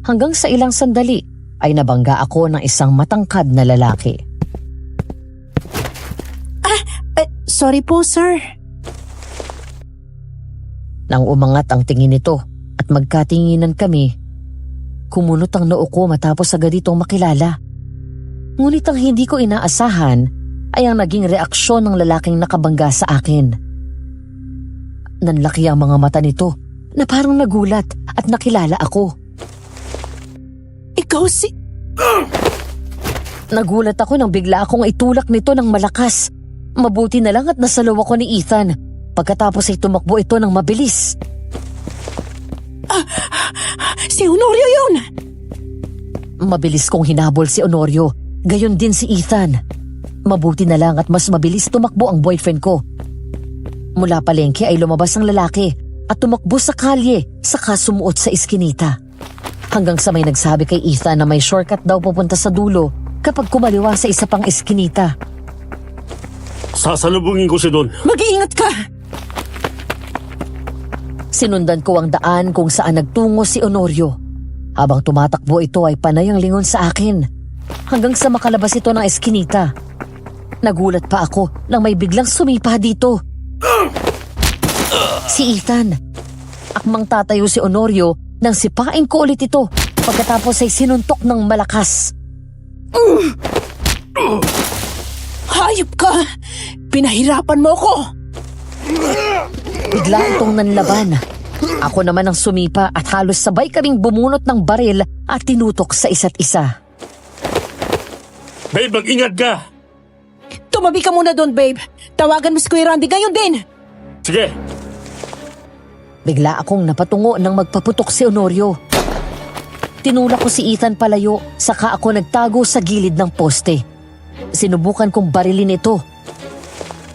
Hanggang sa ilang sandali ay nabangga ako ng isang matangkad na lalaki. Sorry po, sir. Nang umangat ang tingin nito at magkatinginan kami, kumunot ang noo ko matapos agad itong makilala. Ngunit ang hindi ko inaasahan ay ang naging reaksyon ng lalaking nakabangga sa akin. Nanlaki ang mga mata nito na parang nagulat at nakilala ako. Ikaw si... Nagulat ako nang bigla akong itulak nito ng malakas. Mabuti na lang at nasalaw ako ni Ethan. Pagkatapos ay tumakbo ito ng mabilis. Si Honorio yun! Mabilis kong hinabol si Honorio. Gayon din si Ethan. Mabuti na lang at mas mabilis tumakbo ang boyfriend ko. Mula palengke ay lumabas ang lalaki at tumakbo sa kalye saka sumuot sa iskinita. Hanggang sa may nagsabi kay Ethan na may shortcut daw pupunta sa dulo kapag kumaliwa sa isa pang iskinita. Sasalubungin ko si Don. Mag-iingat ka! Sinundan ko ang daan kung saan nagtungo si Honorio. Habang tumatakbo ito ay panay ang lingon sa akin. Hanggang sa makalabas ito ng eskinita. Nagulat pa ako nang may biglang sumipa dito. Si Ethan. Akmang tatayo si Honorio nang sipain ko ulit ito pagkatapos ay sinuntok ng malakas. Hayop ka! Pinahirapan mo ko! Bigla itong nanlaban. Ako naman ang sumipa at halos sabay kaming bumunot ng baril at tinutok sa isa't isa. Babe, mag-ingat ka! Tumabi ka muna doon, babe. Tawagan mo si Kuya Randy ngayon din. Sige! Bigla akong napatungo nang magpaputok si Honorio. Tinulak ko si Ethan palayo, saka ako nagtago sa gilid ng poste. Sinubukan kong barilin ito.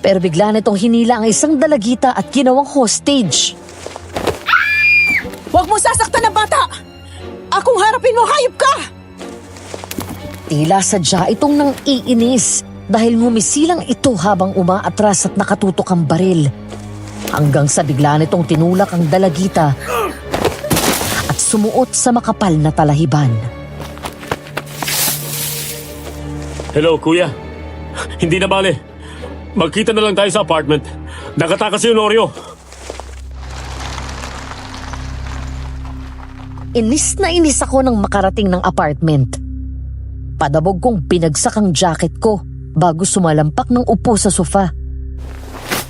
Pero bigla nitong hinila ang isang dalagita at ginawang hostage. Huwag mo sasaktan ng bata! Akong harapin mo, hayop ka! Tila sadya itong nang iinis dahil ngumisilang ito habang umaatras at nakatutok ang baril. Hanggang sa bigla nitong tinulak ang dalagita at sumuot sa makapal na talahiban. Hello, kuya. Hindi na bale. Magkita na lang tayo sa apartment. Nakatakas si Honorio. Inis na inis ako nang makarating ng apartment. Padabog kong binagsak ang jacket ko bago sumalampak ng upo sa sofa.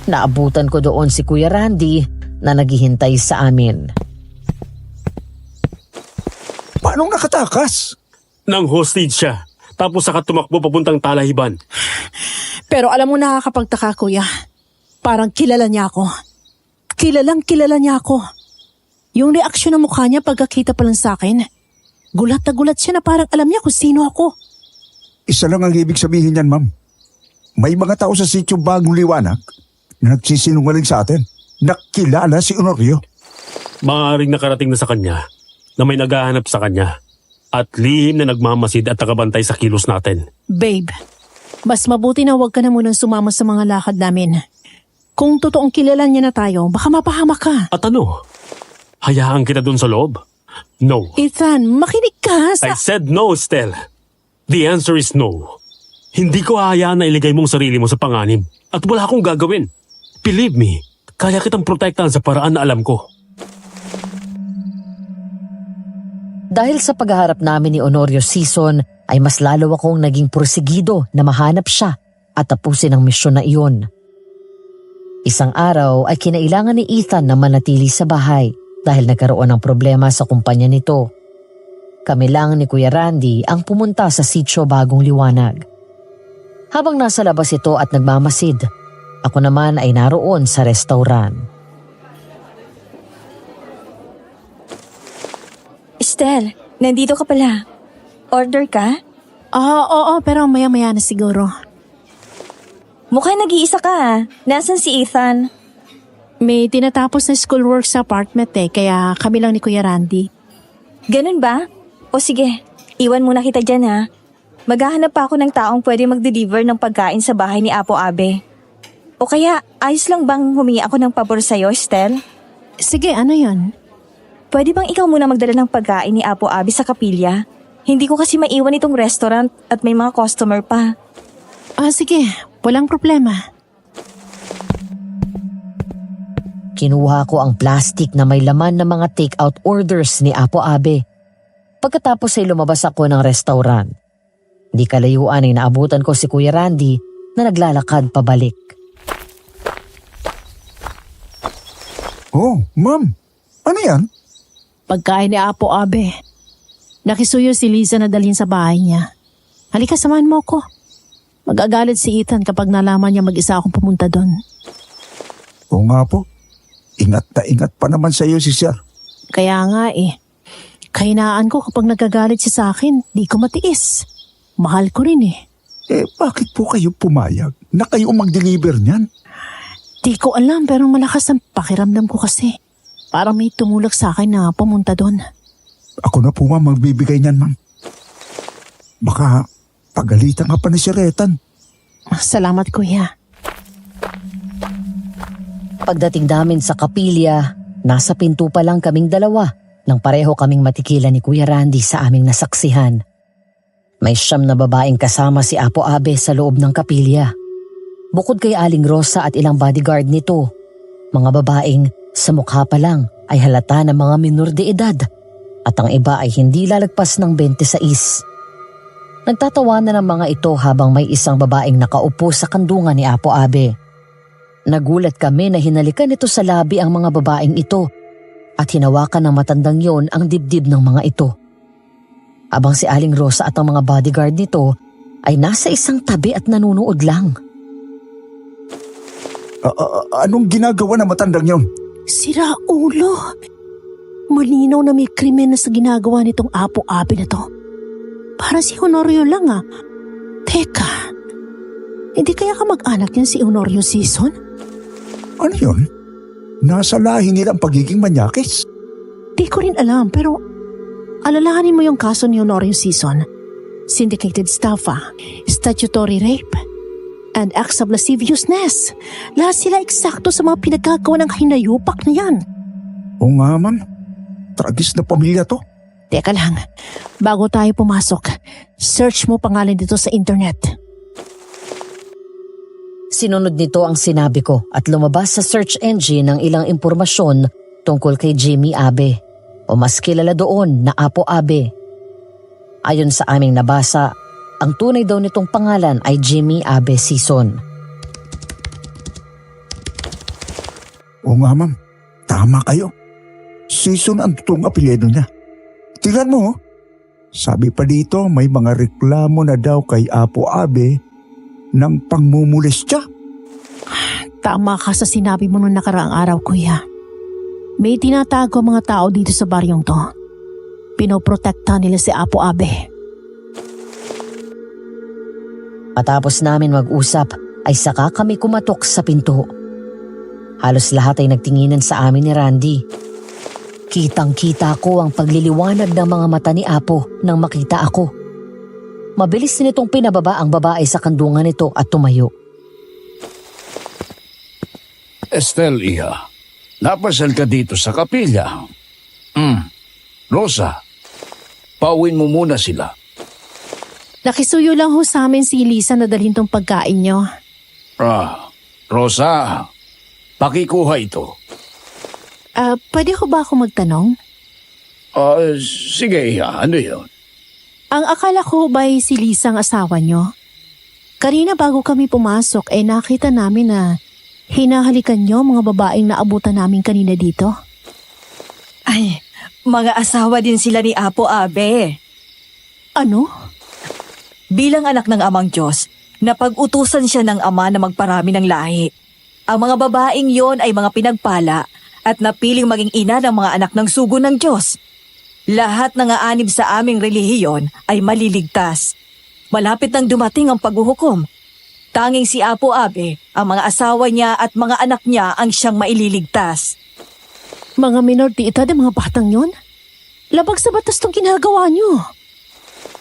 Naabutan ko doon si Kuya Randy na naghihintay sa amin. Paano nakatakas? Nang hostage siya. Tapos saka tumakbo papuntang Talahiban. Pero alam mo, nakakapagtaka, Kuya. Parang kilala niya ako. Kilalang kilala niya ako. Yung reaksyon ng mukha niya pagkakita pa lang sa akin, gulat na gulat siya na parang alam niya kung sino ako. Isa lang ang ibig sabihin niyan, ma'am. May mga tao sa sitio Bagong Liwanag na nagsisinungaling sa atin. Nakilala si Honorio. Maaaring nakarating na sa kanya na may naghahanap sa kanya at lihim na nagmamasid at nakabantay sa kilos natin. Babe, mas mabuti na huwag ka na munang sumama sa mga lakad namin. Kung totoong kilala niya na tayo, baka mapahamak ka. At ano? Hayaan kita dun sa loob? No. Ethan, makinig ka sa... I said no, Stell. The answer is no. Hindi ko hahayaan na iligay mong sarili mo sa panganib at wala akong gagawin. Believe me, kaya kitang protektahan sa paraan na alam ko. Dahil sa paghaharap namin ni Honorio Season, ay mas lalo akong naging porsigido na mahanap siya at tapusin ang misyon na iyon. Isang araw ay kinailangan ni Ethan na manatili sa bahay dahil nagkaroon ng problema sa kumpanya nito. Kami lang ni Kuya Randy ang pumunta sa sitio Bagong Liwanag. Habang nasa labas ito at nagmamasid, ako naman ay naroon sa restaurant. Estel, nandito ka pala. Order ka? Oo, pero maya-maya na siguro. Mukhang nag-iisa ka ah. Nasaan si Ethan? May tinatapos na schoolwork sa apartment kaya kami lang ni Kuya Randy. Ganun ba? O sige, iwan muna kita dyan ha. Maghahanap pa ako ng taong pwede mag-deliver ng pagkain sa bahay ni Apo Abe. O kaya, ayos lang bang humingi ako ng pabor sa'yo, Estel? Sige, ano yon? Pwede bang ikaw muna magdala ng pagkain ni Apo Abe sa kapilya? Hindi ko kasi maiwan itong restaurant at may mga customer pa. Sige, walang problema. Kinuha ko ang plastic na may laman ng mga take-out orders ni Apo Abe. Pagkatapos ay lumabas ako ng restaurant. Di kalayuan ay naabutan ko si Kuya Randy na naglalakad pabalik. Oh, ma'am. Ano yan? Pagkain ni Apo Abe. Nakisuyo si Liza na dalhin sa bahay niya. Halika, samahan mo ko. Mag-agalit si Ethan kapag nalaman niya mag-isa akong pumunta doon. Oo nga po. Ingat na ingat pa naman sa iyo si Sir. Kaya nga kahinaan ko kapag nagagalit siya sa akin, di ko matiis. Mahal ko rin Bakit po kayo pumayag na kayo mag-deliver niyan? Di ko alam pero malakas ang pakiramdam ko kasi. Parang may tumulak sa akin na pumunta doon. Ako na po ma'am magbibigay niyan, ma'am. Baka pagalitan ka pa ni Sir Ethan. Salamat, Kuya. Pagdating namin sa kapilya, nasa pinto pa lang kaming dalawa nang pareho kaming matikila ni Kuya Randy sa aming nasaksihan. May 9 na babaeng kasama si Apo Abe sa loob ng kapilya. Bukod kay Aling Rosa at ilang bodyguard nito, mga babaeng sa mukha pa lang ay halata ng mga minor de edad at ang iba ay hindi lalagpas ng 26. Nagtatawanan ng mga ito habang may isang babaeng nakaupo sa kandungan ni Apo Abe. Nagulat kami na hinalikan nito sa labi ang mga babaeng ito at hinawakan ng matandang yon ang dibdib ng mga ito. Habang si Aling Rosa at ang mga bodyguard nito ay nasa isang tabi at nanunood lang. Anong ginagawa ng matandang yon? Sira ulo. Malinaw na may krimen na sa ginagawa nitong Apo Abe na to. Para si Honorio lang Teka, hindi kaya ka mag-anak yan si Honorio Season? Ano yon? Nasa lahi nilang pagiging manyakis. Di ko rin alam pero alalahanin mo yung kaso ni Honorio Season. Syndicated estafa, statutory rape, and acts of lasciviousness. Lahat sila eksakto sa mga pinagkagawa ng hinayupak na yan. Oo nga man, tragis na pamilya to. Teka lang, bago tayo pumasok, search mo pangalan dito sa internet. Sinunod nito ang sinabi ko at lumabas sa search engine ng ilang impormasyon tungkol kay Jimmy Abe o mas kilala doon na Apo Abe. Ayon sa aming nabasa, ang tunay daw nitong pangalan ay Jimmy Abe Season. Oo nga ma'am, tama kayo. Season ang totoong apelyido niya. Tingnan mo, sabi pa dito may mga reklamo na daw kay Apo Abe ng pangmumulestya. Tama ka sa sinabi mo nung nakaraang araw, Kuya. May tinatago mga tao dito sa baryong to. Pinoprotekta nila si Apo Abe. Matapos namin mag-usap ay saka kami kumatok sa pinto. Halos lahat ay nagtinginan sa amin ni Randy. Kitang-kita ko ang pagliliwanag ng mga mata ni Apo nang makita ako. Mabilis nitong pinababa ang babae sa kandungan nito at tumayo. Estel, iha, napasal ka dito sa kapilya. Rosa, pauwin mo muna sila. Nakisuyo lang ho sa amin si Elisa na dalhin tong pagkain nyo. Rosa, pakikuha ito. Pwede ko ba ako magtanong? Sige, iha, ano yun? Ang akala ko ba'y si Lisa ang asawa nyo? Kanina bago kami pumasok nakita namin na hinahalikan nyo mga babaeng naabutan namin kanina dito. Ay, Mga asawa din sila ni Apo Abe. Ano? Bilang anak ng amang Diyos, napag-utusan siya ng ama na magparami ng lahi. Ang mga babaeng yon ay mga pinagpala at napiling maging ina ng mga anak ng sugo ng Diyos. Lahat ng aanib sa aming relihiyon ay maliligtas. Malapit nang dumating ang paghuhukom. Tanging si Apo Abe, ang mga asawa niya at mga anak niya ang siyang maililigtas. Mga minor de edad ang mga batang yon? Labag sa batas tong ginagawa niyo.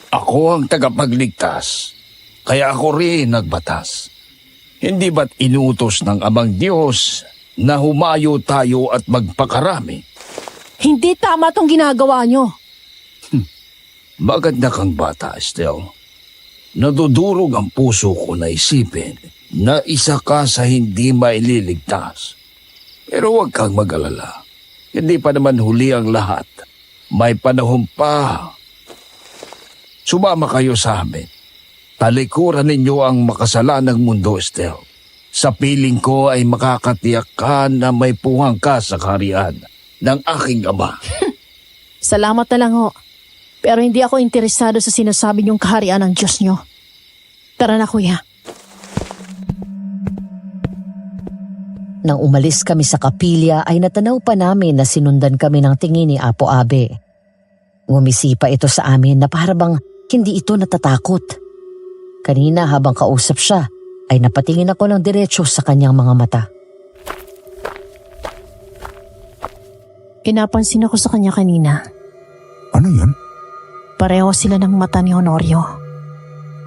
Ako ang tagapagligtas, kaya ako rin nagbatas. Hindi ba't inutos ng amang Diyos na humayo tayo at magpakarami? Hindi tama tong ginagawa niyo. Maganda kang bata, Estelle. Nadudurog ang puso ko na isipin na isa ka sa hindi maililigtas. Pero huwag kang mag-alala. Hindi pa naman huli ang lahat. May panahon pa. Sumama kayo sa amin. Talikuran ninyo ang makasalanang mundo, Estelle. Sa piling ko ay makakatiyak ka na may puhang ka sa kaharian ng aking ama. Salamat na lang ho. Pero hindi ako interesado sa sinasabi niyong kaharian ng Diyos niyo. Tara na, kuya. Nang umalis kami sa kapilya ay natanaw pa namin na sinundan kami ng tingin ni Apo Abe. Ngumisi pa ito sa amin na parabang hindi ito natatakot. Kanina habang kausap siya ay napatingin ako ng diretso sa kanyang mga mata. Pinapansin ako sa kanya kanina. Ano yan? Pareho sila ng mata ni Honorio.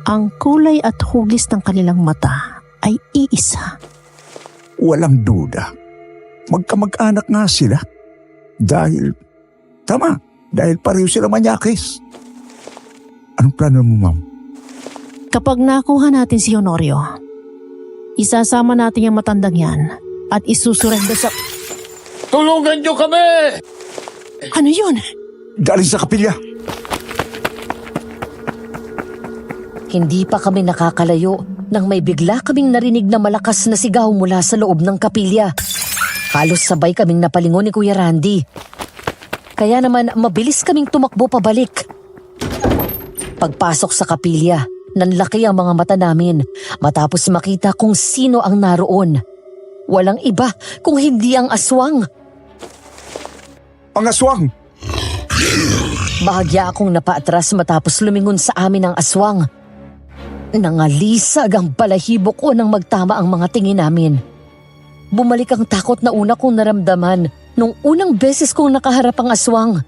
Ang kulay at hugis ng kanilang mata ay iisa. Walang duda. Magkamag-anak nga sila. Dahil pareho sila manyakis. Anong plano mo, ma'am? Kapag nakuha natin si Honorio, isasama natin yung matandang yan at isusurrender sa... Tulungan niyo kami! Ano yun? Galing sa kapilya. Hindi pa kami nakakalayo nang may bigla kaming narinig na malakas na sigaw mula sa loob ng kapilya. Halos sabay kaming napalingon ni Kuya Randy. Kaya naman mabilis kaming tumakbo pabalik. Pagpasok sa kapilya, nanlaki ang mga mata namin matapos makita kung sino ang naroon. Walang iba kung hindi ang aswang. Ang aswang! Bahagya akong napaatras matapos lumingon sa amin ang aswang. Nangalisag ang balahibo ko nang magtama ang mga tingin namin. Bumalik ang takot na una kong naramdaman nung unang beses kong nakaharap ang aswang.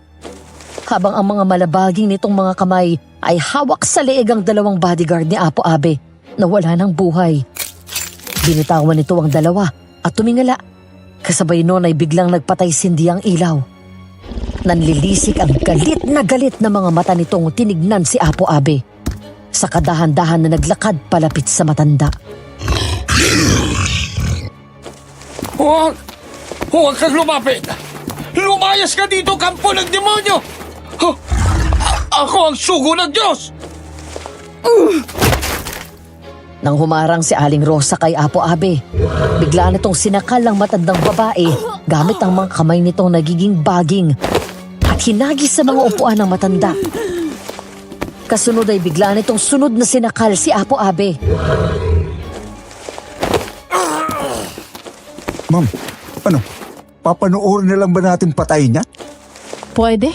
Habang ang mga malabaging nitong mga kamay ay hawak sa leeg ang dalawang bodyguard ni Apo Abe na wala ng buhay. Binitawan nito ang dalawa at tumingala. Kasabay noon ay biglang nagpatay-sindi ang ilaw. Nanlilisik ang galit na mga mata nitong tinignan si Apo Abe. Sa kadahan-dahan na naglakad palapit sa matanda. Huwag! Huwag kang lumapit! Lumayas ka dito, kampo ng demonyo! Ako ang sugo ng Diyos! Nang humarang si Aling Rosa kay Apo Abe, bigla nitong sinakal ang matandang babae gamit ang mga kamay nitong nagiging baging at hinagis sa mga upuan ng matanda. Kasunod ay bigla nitong sunod na sinakal si Apo Abe. Ma'am, ano? Papanoorin na lang ba natin patayin niya? Pwede?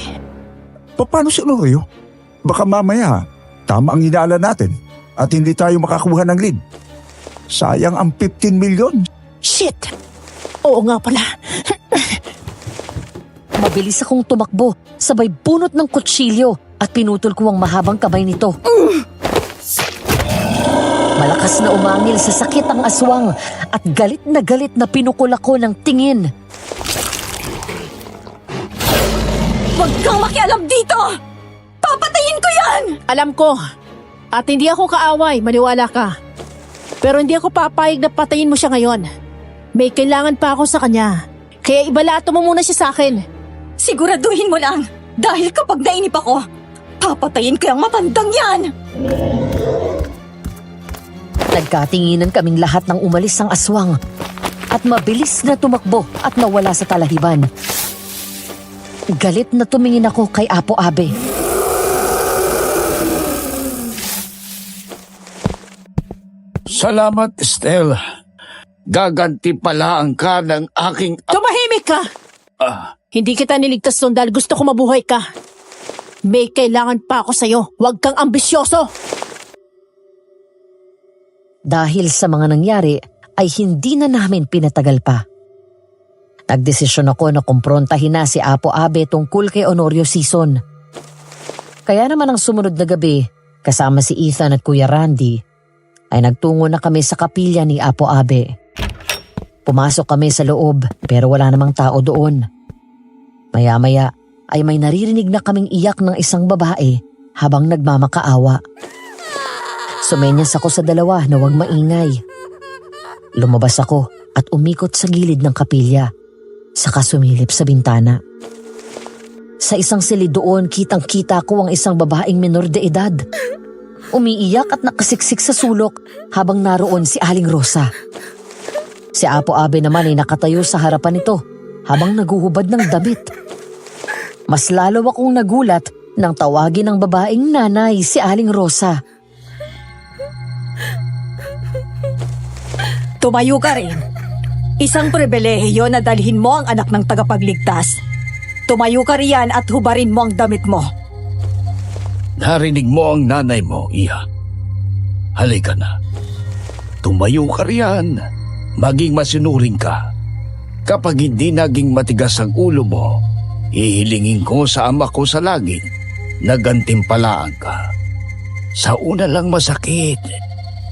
Paano si Honorio? Baka mamaya, tama ang inaala natin at hindi tayo makakuha ng lead. Sayang ang 15 million. Shit! Oo nga pala. Mabilis akong tumakbo, sabay bunot ng kutsilyo at pinutol ko ang mahabang kamay nito. Malakas na umangil sa sakit ang aswang at galit na pinukol ako ng tingin. Huwag kang makialam dito! Papatayin ko yan! Alam ko. At hindi ako kaaway, maniwala ka. Pero hindi ako papayag na patayin mo siya ngayon. May kailangan pa ako sa kanya. Kaya ibalato mo muna siya sa akin. Siguraduhin mo lang, dahil kapag nainip ako, papatayin ko yung matandang yan! Nagkatinginan kaming lahat nang umalis ang aswang at mabilis na tumakbo at nawala sa talahiban. Galit na tumingin ako kay Apo Abe. Salamat, Estelle. Gaganti palaan ka ng aking... Tumahimik ka! Hindi kita niligtas doon dahil gusto ko mabuhay ka. May kailangan pa ako sa'yo. Huwag kang ambisyoso! Dahil sa mga nangyari, ay hindi na namin pinatagal pa. Nagdesisyon ako na kumprontahin na si Apo Abe tungkol kay Honorio Sison. Kaya naman ang sumunod na gabi, kasama si Ethan at Kuya Randy, ay nagtungo na kami sa kapilya ni Apo Abe. Pumasok kami sa loob pero wala namang tao doon. Maya-maya ay may naririnig na kaming iyak ng isang babae habang nagmamakaawa. Sumenyas ako sa dalawa na huwag maingay. Lumabas ako at umikot sa gilid ng kapilya, saka sumilip sa bintana. Sa isang silid doon, kitang-kita ko ang isang babaeng menor de edad. Umiiyak at nakasiksik sa sulok habang naroon si Aling Rosa. Si Apo Abe naman ay nakatayo sa harapan nito habang naguhubad ng damit. Mas lalo akong nagulat nang tawagin ng babaeng nanay si Aling Rosa. Tumayo ka rin. Isang pribilehiyo na dalhin mo ang anak ng tagapagligtas. Tumayo ka riyan at hubarin mo ang damit mo. Narinig mo ang nanay mo, Iha. Halika na. Tumayo ka riyan. Maging masinuring ka. Kapag hindi naging matigas ang ulo mo, ihilingin ko sa ama ko sa langit na gantimpalaan ka. Sa una lang masakit,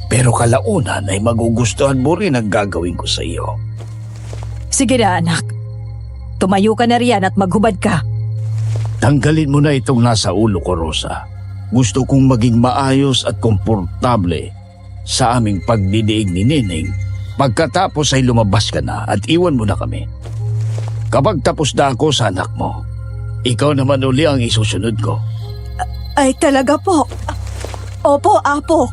pero kalaunan ay magugustuhan mo rin ang gagawin ko sa iyo. Sige na, anak. Tumayo ka na riyan at maghubad ka. Tanggalin mo na itong nasa ulo ko, Rosa. Gusto kong maging maayos at komportable sa aming pagdidiig ni Nining. Pagkatapos ay lumabas ka na at iwan mo na kami. Kapag tapos na ako sa anak mo, ikaw naman uli ang isusunod ko. Ay talaga po. Opo, Apo.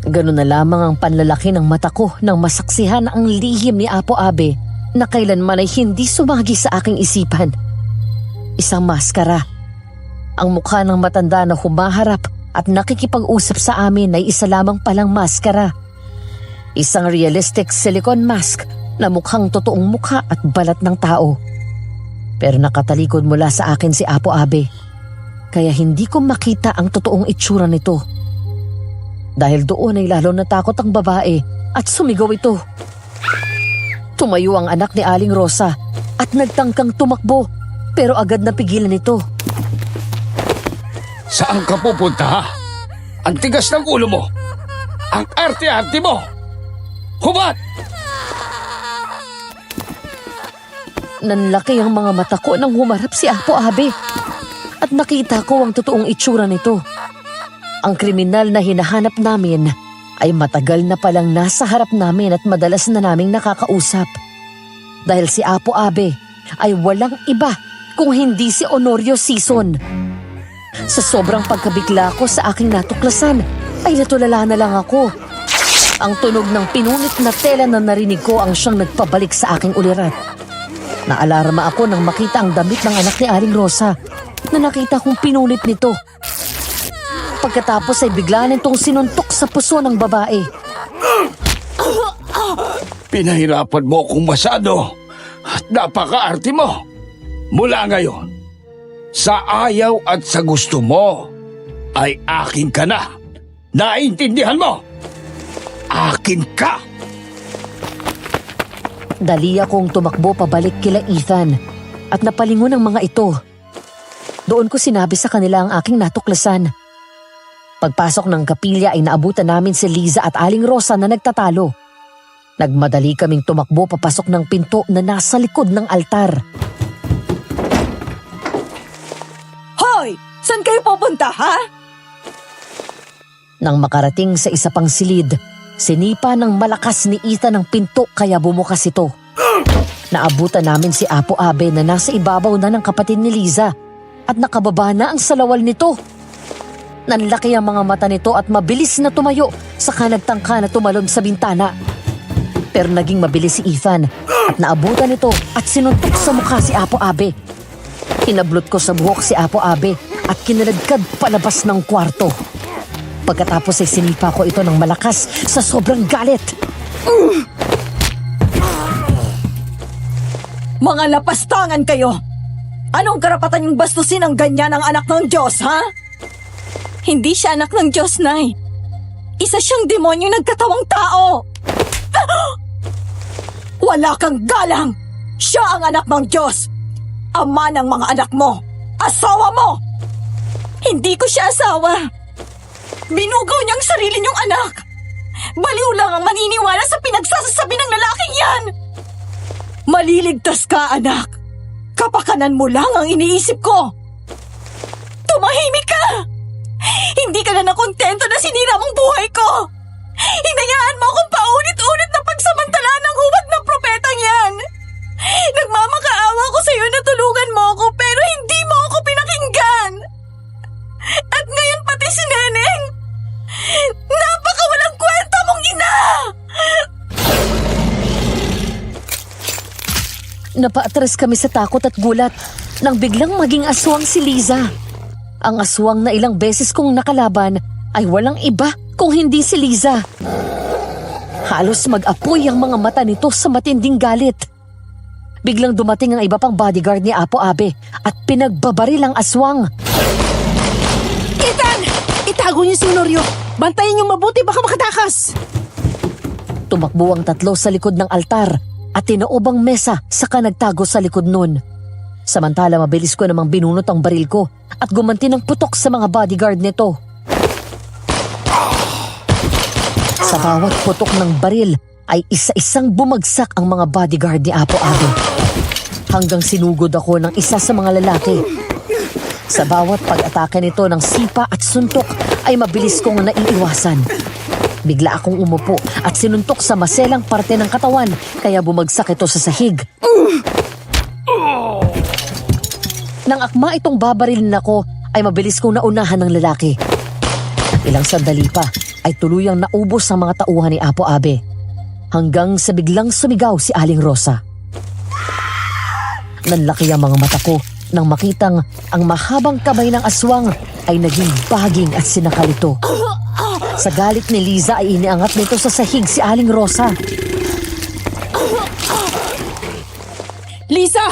Ganun na lamang ang panlalaki ng mata ko nang masaksihan ang lihim ni Apo Abe na kailanman ay hindi sumagi sa aking isipan. Isang maskara. Ang mukha ng matanda na humaharap at nakikipag-usap sa amin ay isa lamang palang maskara. Isang realistic silicone mask na mukhang totoong mukha at balat ng tao. Pero nakatalikod mula sa akin si Apo Abe, kaya hindi ko makita ang totoong itsura nito. Dahil doon ay lalo natakot ang babae at sumigaw ito. Tumayo ang anak ni Aling Rosa at nagtangkang tumakbo pero agad napigilan ito. Saan ka pupunta, ha? Ang tigas ng ulo mo! Ang arte-arte mo! Hubad! Nanlaki ang mga mata ko nang humarap si Apo Abe at nakita ko ang totoong itsura nito. Ang kriminal na hinahanap namin ay matagal na palang nasa harap namin at madalas na naming nakakausap. Dahil si Apo Abe ay walang iba kung hindi si Honorio Sison. Sa sobrang pagkabigla ko sa aking natuklasan ay natulala na lang ako. Ang tunog ng pinunit na tela na narinig ko ang siyang nagpabalik sa aking ulirat. Naalarma ako nang makita ang damit ng anak ni Aling Rosa na nakita kong pinunit nito. Pagkatapos ay bigla nitong sinuntok sa puso ng babae. Pinahirapan mo akong masyado at napaka-arte mo. Mula ngayon, sa ayaw at sa gusto mo, ay akin ka na. Naintindihan mo? Akin ka! Dali akong tumakbo pabalik kila Ethan at napalingon ang mga ito. Doon ko sinabi sa kanila ang aking natuklasan. Pagpasok ng kapilya ay naabutan namin si Liza at Aling Rosa na nagtatalo. Nagmadali kaming tumakbo papasok ng pinto na nasa likod ng altar. Hoy! Saan kayo pupunta, ha? Nang makarating sa isa pang silid, sinipa ng malakas ni Ethan ang pinto kaya bumukas ito. Naabutan namin si Apo Abe na nasa ibabaw na ng kapatid ni Liza at nakababa na ang salawal nito. Nanlaki ang mga mata nito at mabilis na tumayo saka nagtangka na tumalon sa bintana. Pero naging mabilis si Ethan at naabutan ito at sinuntok sa mukha si Apo Abe. Kinablot ko sa buhok si Apo Abe at kinaladkad palabas ng kwarto. Pagkatapos ay sinipa ko ito ng malakas sa sobrang galit. Mga lapastangan kayo! Anong karapatan yung bastusin ang ganyan ang anak ng Diyos, ha? Hindi siya anak ng Diyos, Nay. Isa siyang demonyo nagkatawang tao! Wala kang galang! Siya ang anak ng Diyos! Ama ng mga anak mo! Asawa mo! Hindi ko siya asawa. Binugaw niyang sarili niyong anak! Baliw lang ang maniniwala sa pinagsasasabi ng lalaking yan! Maliligtas ka, anak! Kapakanan mo lang ang iniisip ko! Tumahimik ka! Hindi ka na nakontento na sinira mong buhay ko! Hinayaan mo akong paulit-ulit na pagsamantalaan ng huwad ng propetang yan! Nagmamakaawa ko sa iyo na tulungan mo ako pero hindi mo ako pinakinggan! At ngayon pati si Neneng! Napakawalang kwenta mong ina! Napaatras kami sa takot at gulat nang biglang maging aswang si Liza. Ang aswang na ilang beses kong nakalaban ay walang iba kung hindi si Liza. Halos mag-apoy ang mga mata nito sa matinding galit. Biglang dumating ang iba pang bodyguard ni Apo Abe at pinagbabaril ang aswang. Ethan! Itago niyo si Honorio! Bantayan niyo mabuti, baka makatakas! Tumakbo ang tatlo sa likod ng altar at tinaob ang mesa saka nagtago sa likod nun. Samantala mabilis ko namang binunot ang baril ko at gumanti ng putok sa mga bodyguard nito. Sa bawat putok ng baril ay isa-isang bumagsak ang mga bodyguard ni Apo Abe. Hanggang sinugod ako ng isa sa mga lalaki. Sa bawat pag-atake nito ng sipa at suntok ay mabilis kong naiiwasan. Bigla akong umupo at sinuntok sa maselang parte ng katawan kaya bumagsak ito sa sahig. Nang akma itong babarilin ako ay mabilis kong naunahan ng lalaki. At ilang sandali pa ay tuluyang naubos ang mga tauhan ni Apo Abe. Hanggang sa biglang sumigaw si Aling Rosa. Nanlaki ang mga mata ko nang makitang ang mahabang kamay ng aswang ay naging baging at sinakal ito. Sa galit ni Liza ay iniangat nito sa sahig si Aling Rosa. Liza!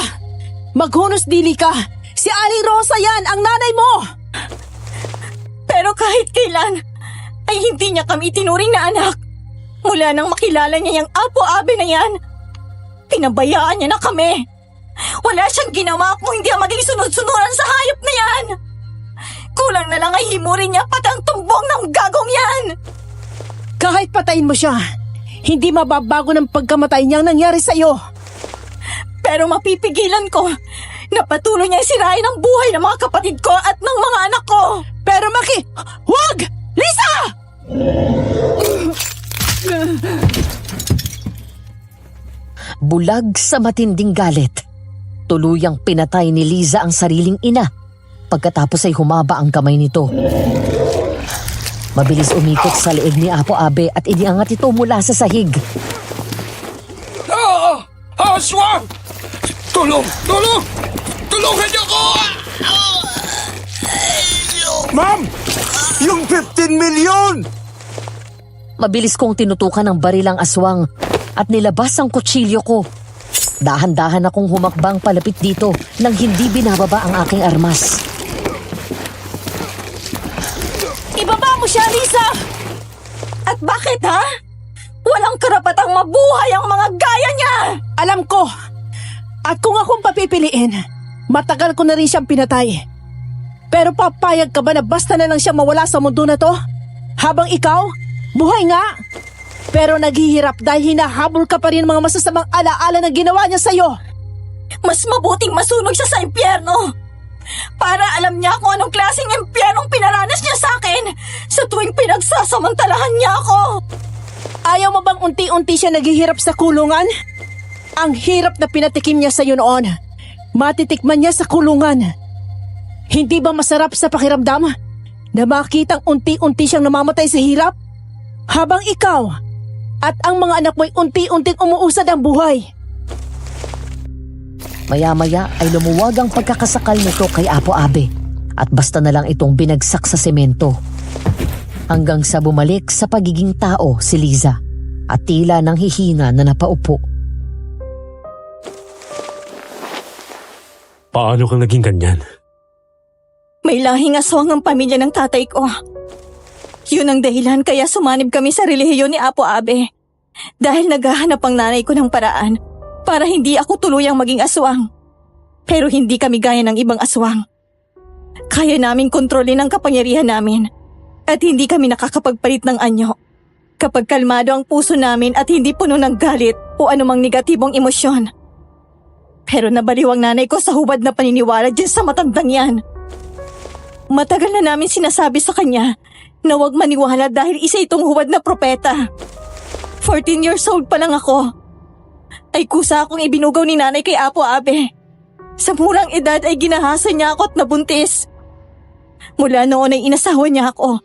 Maghunos dili ka! Si Aling Rosa yan, ang nanay mo! Pero kahit kailan ay hindi niya kami tinuring na anak. Mula nang makilala niya yung Apo Abe na yan, pinabayaan niya na kami. Wala siyang ginawa kung hindi ang maging sunod-sunuran sa hayop na yan. Kulang na lang ay himurin niya pati ang tumbong ng gagong yan. Kahit patayin mo siya, hindi mababago ng pagkamatay niyang nangyari sa'yo. Pero mapipigilan ko na patuloy niya sirain ang buhay ng mga kapatid ko at ng mga anak ko. Pero Huwag! Lisa! Bulag sa matinding galit, tuluyang pinatay ni Liza ang sariling ina. Pagkatapos ay humaba ang kamay nito. Mabilis umikot sa leeg ni Apo Abe at iniangat ito mula sa sahig. Aswang! Tulong! Tulong! Tulungan niyo ko! Ma'am! Yung 15 million! Mabilis kong tinutukan ng baril ang aswang at nilabas ang kutsilyo ko. Dahan-dahan akong humakbang palapit dito nang hindi binababa ang aking armas. Ibaba mo siya, Lisa! At bakit, ha? Walang karapatang mabuhay ang mga gaya niya! Alam ko! At kung akong papipiliin, matagal ko na rin siyang pinatay. Pero papayag ka ba na basta na lang siya mawala sa mundo na to? Habang ikaw, buhay nga! Pero naghihirap dahil hinahabol ka pa rin mga masasamang alaala na ginawa niya sa'yo. Mas mabuting masunog siya sa impyerno. Para alam niya kung anong klaseng impyernong pinaranas niya sa akin sa tuwing pinagsasamantalahan niya ako. Ayaw mo bang unti-unti siya naghihirap sa kulungan? Ang hirap na pinatikim niya sa'yo noon, matitikman niya sa kulungan. Hindi ba masarap sa pakiramdam na makitang unti-unti siyang namamatay sa hirap? Habang ikaw, At ang mga anak mo'y unti-unting umuusad ang buhay. Maya-maya ay lumuwag ang pagkakasakal nito kay Apo Abe at basta na lang itong binagsak sa semento. Hanggang sa bumalik sa pagiging tao si Liza at tila nang hihina na napaupo. Paano kang naging ganyan? May lahing aswang ang pamilya ng tatay ko. Yun ang dahilan kaya sumanib kami sa relihiyon ni Apo Abe. Dahil naghahanap ang nanay ko ng paraan para hindi ako tuluyang maging aswang. Pero hindi kami gaya ng ibang aswang. Kaya naming kontrolin ang kapangyarihan namin at hindi kami nakakapagpalit ng anyo. Kapag kalmado ang puso namin at hindi puno ng galit o anumang negatibong emosyon. Pero nabaliw ang nanay ko sa hubad na paniniwala dyan sa matandang yan. Matagal na namin sinasabi sa kanya na huwag maniwala dahil isa itong huwad na propeta. 14 years old pa lang ako. Ay kusa akong ibinugaw ni nanay kay Apo Abe. Sa murang edad ay ginahasa niya ako at nabuntis. Mula noon ay inasawa niya ako.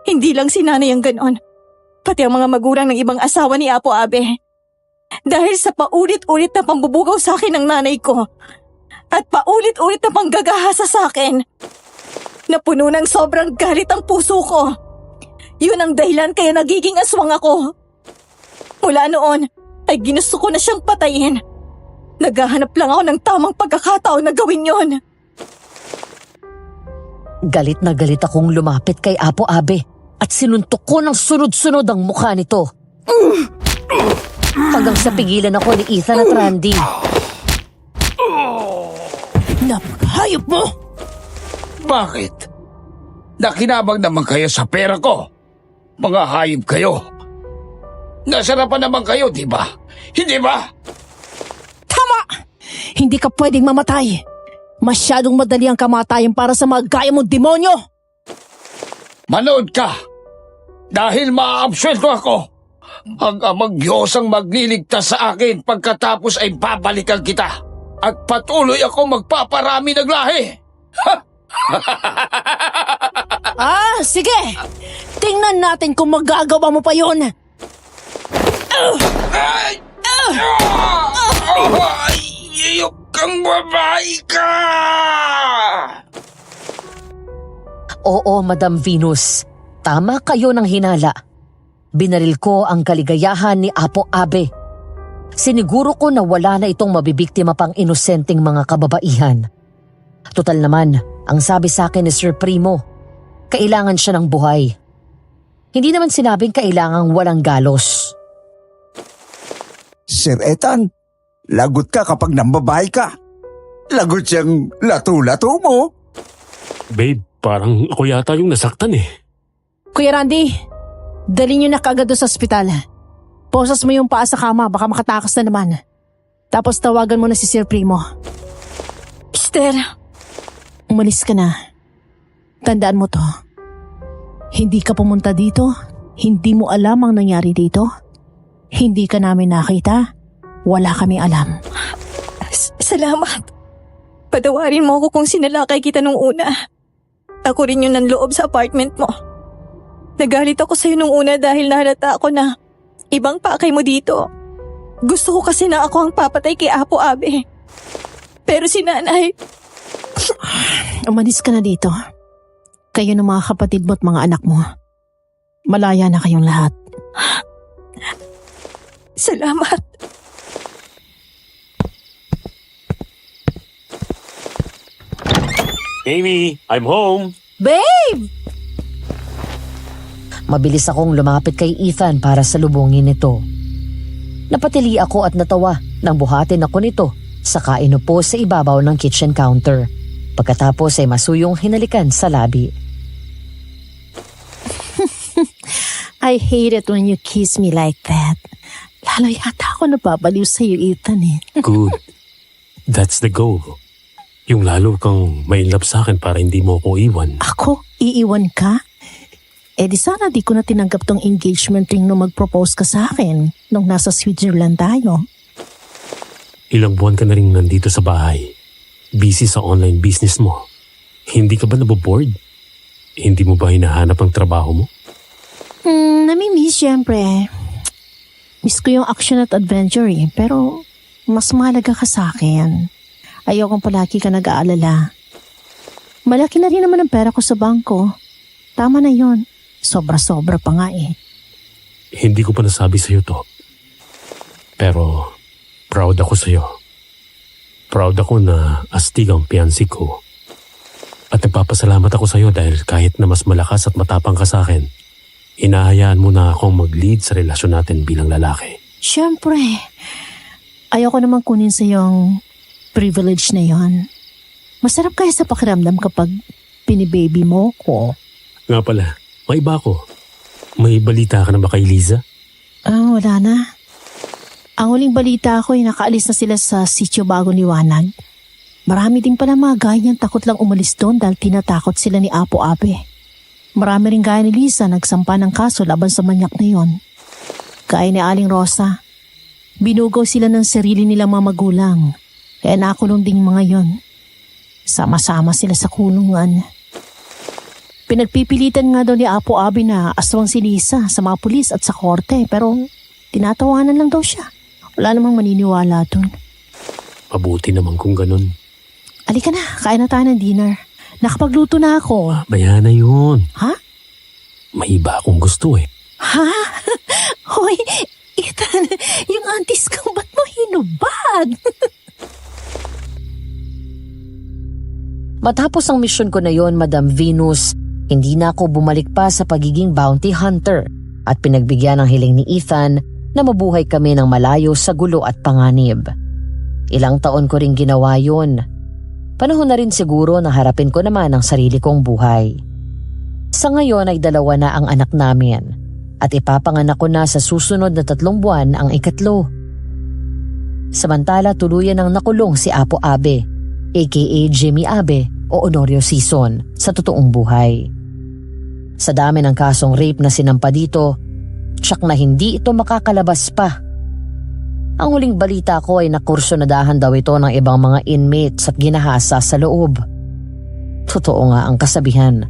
Hindi lang si nanay ang ganon. Pati ang mga magulang ng ibang asawa ni Apo Abe. Dahil sa paulit-ulit na pambubugaw sa akin ng nanay ko at paulit-ulit na panggagahasa sa akin. Napuno ng sobrang galit ang puso ko. Yun ang dahilan kaya nagiging aswang ako. Mula noon ay ginusto ko na siyang patayin. Naghahanap lang ako ng tamang pagkakataon na gawin yon. Galit na galit akong lumapit kay Apo Abe at sinuntok ko ng sunod-sunod ang mukha nito. Hanggang sa pigilan ako ni Ethan at Randy. Napakahayop mo! Bakit? Nakinabang naman kayo sa pera ko. Mga hayop kayo. Nasarapan naman kayo, di ba? Hindi ba? Tama! Hindi ka pwedeng mamatay. Masyadong madali ang kamatayan para sa mga gaya mong demonyo. Manood ka! Dahil maaabsuelto ako. Ang amang Diyos ang magliligtas sa akin pagkatapos ay babalikan kita. At patuloy ako magpaparami ng lahi. Sige! Tingnan natin kung magagawa mo pa yun. Iyok kang babae ka! Oo, Madam Venus. Tama kayo ng hinala. Binaril ko ang kaligayahan ni Apo Abe. Siniguro ko na wala na itong mabibiktima pang inosenteng mga kababaihan. Total naman, ang sabi sa akin ni Sir Primo, kailangan siya ng buhay. Hindi naman sinabing kailangang walang galos. Sir Ethan, lagot ka kapag nambabahay ka. Lagot siyang lato-lato mo. Babe, parang ako yata yung nasaktan eh. Kuya Randy, dali niyo na kaagad doon sa ospital. Posas mo yung paa sa kama, baka makatakas na naman. Tapos tawagan mo na si Sir Primo. Esther, Umalis ka na. Tandaan mo to. Hindi ka pumunta dito. Hindi mo alam ang nangyari dito. Hindi ka namin nakita. Wala kami alam. salamat. Patawarin mo ako kung sinalakay kita nung una. Ako rin yung nanloob sa apartment mo. Nagalit ako sa'yo nung una dahil nahalata ako na ibang pakay mo dito. Gusto ko kasi na ako ang papatay kay Apo Abe. Pero si nanay... Umalis ka na dito. Kayo ng mga kapatid mo at mga anak mo. Malaya na kayong lahat. Salamat. Amy, I'm home. Babe! Mabilis akong lumapit kay Ethan para salubungin ito. Napatili ako at natawa nang buhatin ako nito saka inupo sa ibabaw ng kitchen counter. Pagkatapos ay masuyong hinalikan sa labi. I hate it when you kiss me like that. Lalo yata ako nababaliw sa'yo, Ethan eh. Good. That's the goal. Yung lalo kang may love sa akin para hindi mo ako iwan. Ako? Iiwan ka? Di sana di ko na tinanggap tong engagement ring nung mag-propose ka sa akin nung nasa Switzerland tayo. Ilang buwan ka na rin nandito sa bahay. Busy sa online business mo. Hindi ka ba naboboard? Hindi mo ba hinahanap ang trabaho mo? Namimiss syempre. Miss ko yung action at adventure pero mas mahalaga ka sa akin. Ayokong palagi ka nag-aalala. Malaki na rin naman ang pera ko sa bangko. Tama na yon. Sobra-sobra pa nga Hindi ko pa nasabi sa'yo to. Pero proud ako sa'yo. Proud ako na astig ang fiancé ko. At nagpapasalamat ako sa'yo dahil kahit na mas malakas at matapang ka sa akin, inahayaan mo na akong mag-lead sa relasyon natin bilang lalaki. Siyempre. Ayoko naman kunin sa yung privilege na yon. Masarap kaya sa pakiramdam kapag pinibaby mo ko. Nga pala, may iba ko. May balita ka na ba kay Liza? Wala na. Ang huling balita ko ay nakaalis na sila sa sitio Bagong Liwanag. Marami din pala mga ganyan takot lang umalis doon dahil tinatakot sila ni Apo Abe. Marami rin gaya ni Liza nagsampa ng kaso laban sa manyak na yon. Gaya ni Aling Rosa. Binugaw sila ng sarili nilang mga magulang. Kaya nakulong ding mga yon. Sama-sama sila sa kulungan. Pinagpipilitan nga daw ni Apo Abi na aswang si Liza sa mga pulis at sa korte pero tinatawanan lang daw siya. Wala namang maniniwala dun. Mabuti naman kung ganun. Alika na, kain na tayo ng dinner. Nakapagluto na ako. Bayan na yun. Ha? May iba akong gusto Ha? Hoy, Ethan, yung aunties ko ba't mo hinubad? Matapos ang misyon ko na yon, Madam Venus, hindi na ako bumalik pa sa pagiging bounty hunter at pinagbigyan ng hiling ni Ethan na mabuhay kami ng malayo sa gulo at panganib. Ilang taon ko ring ginawa yun. Panahon na rin siguro na harapin ko naman ang sarili kong buhay. Sa ngayon ay 2 na ang anak namin at ipapanganak ko na sa susunod na 3 buwan ang 3. Samantala tuluyan ang nakulong si Apo Abe, aka Jimmy Abe o Honorio Sison sa totoong buhay. Sa dami ng kasong rape na sinampa dito, tsak na hindi ito makakalabas pa. Ang huling balita ko ay nakursunadahan daw ito ng ibang mga inmates at ginahasa sa loob. Totoo nga ang kasabihan,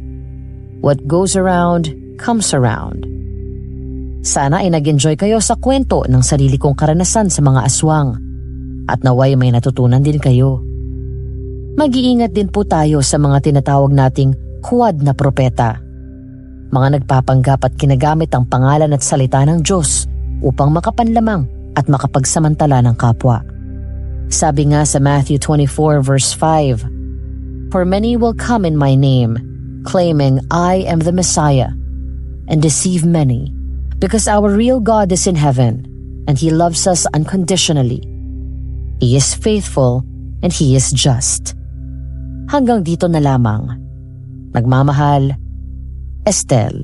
what goes around, comes around. Sana ay nag-enjoy kayo sa kwento ng sarili kong karanasan sa mga aswang at naway may natutunan din kayo. Mag-iingat din po tayo sa mga tinatawag nating huwad na propeta. Mga nagpapanggap at kinagamit ang pangalan at salita ng Diyos upang makapanlamang at makapagsamantala ng kapwa. Sabi nga sa Matthew 24 verse 5, "For many will come in my name, claiming I am the Messiah, and deceive many, because our real God is in heaven, and He loves us unconditionally. He is faithful, and He is just." Hanggang dito na lamang. Nagmamahal, Estelle.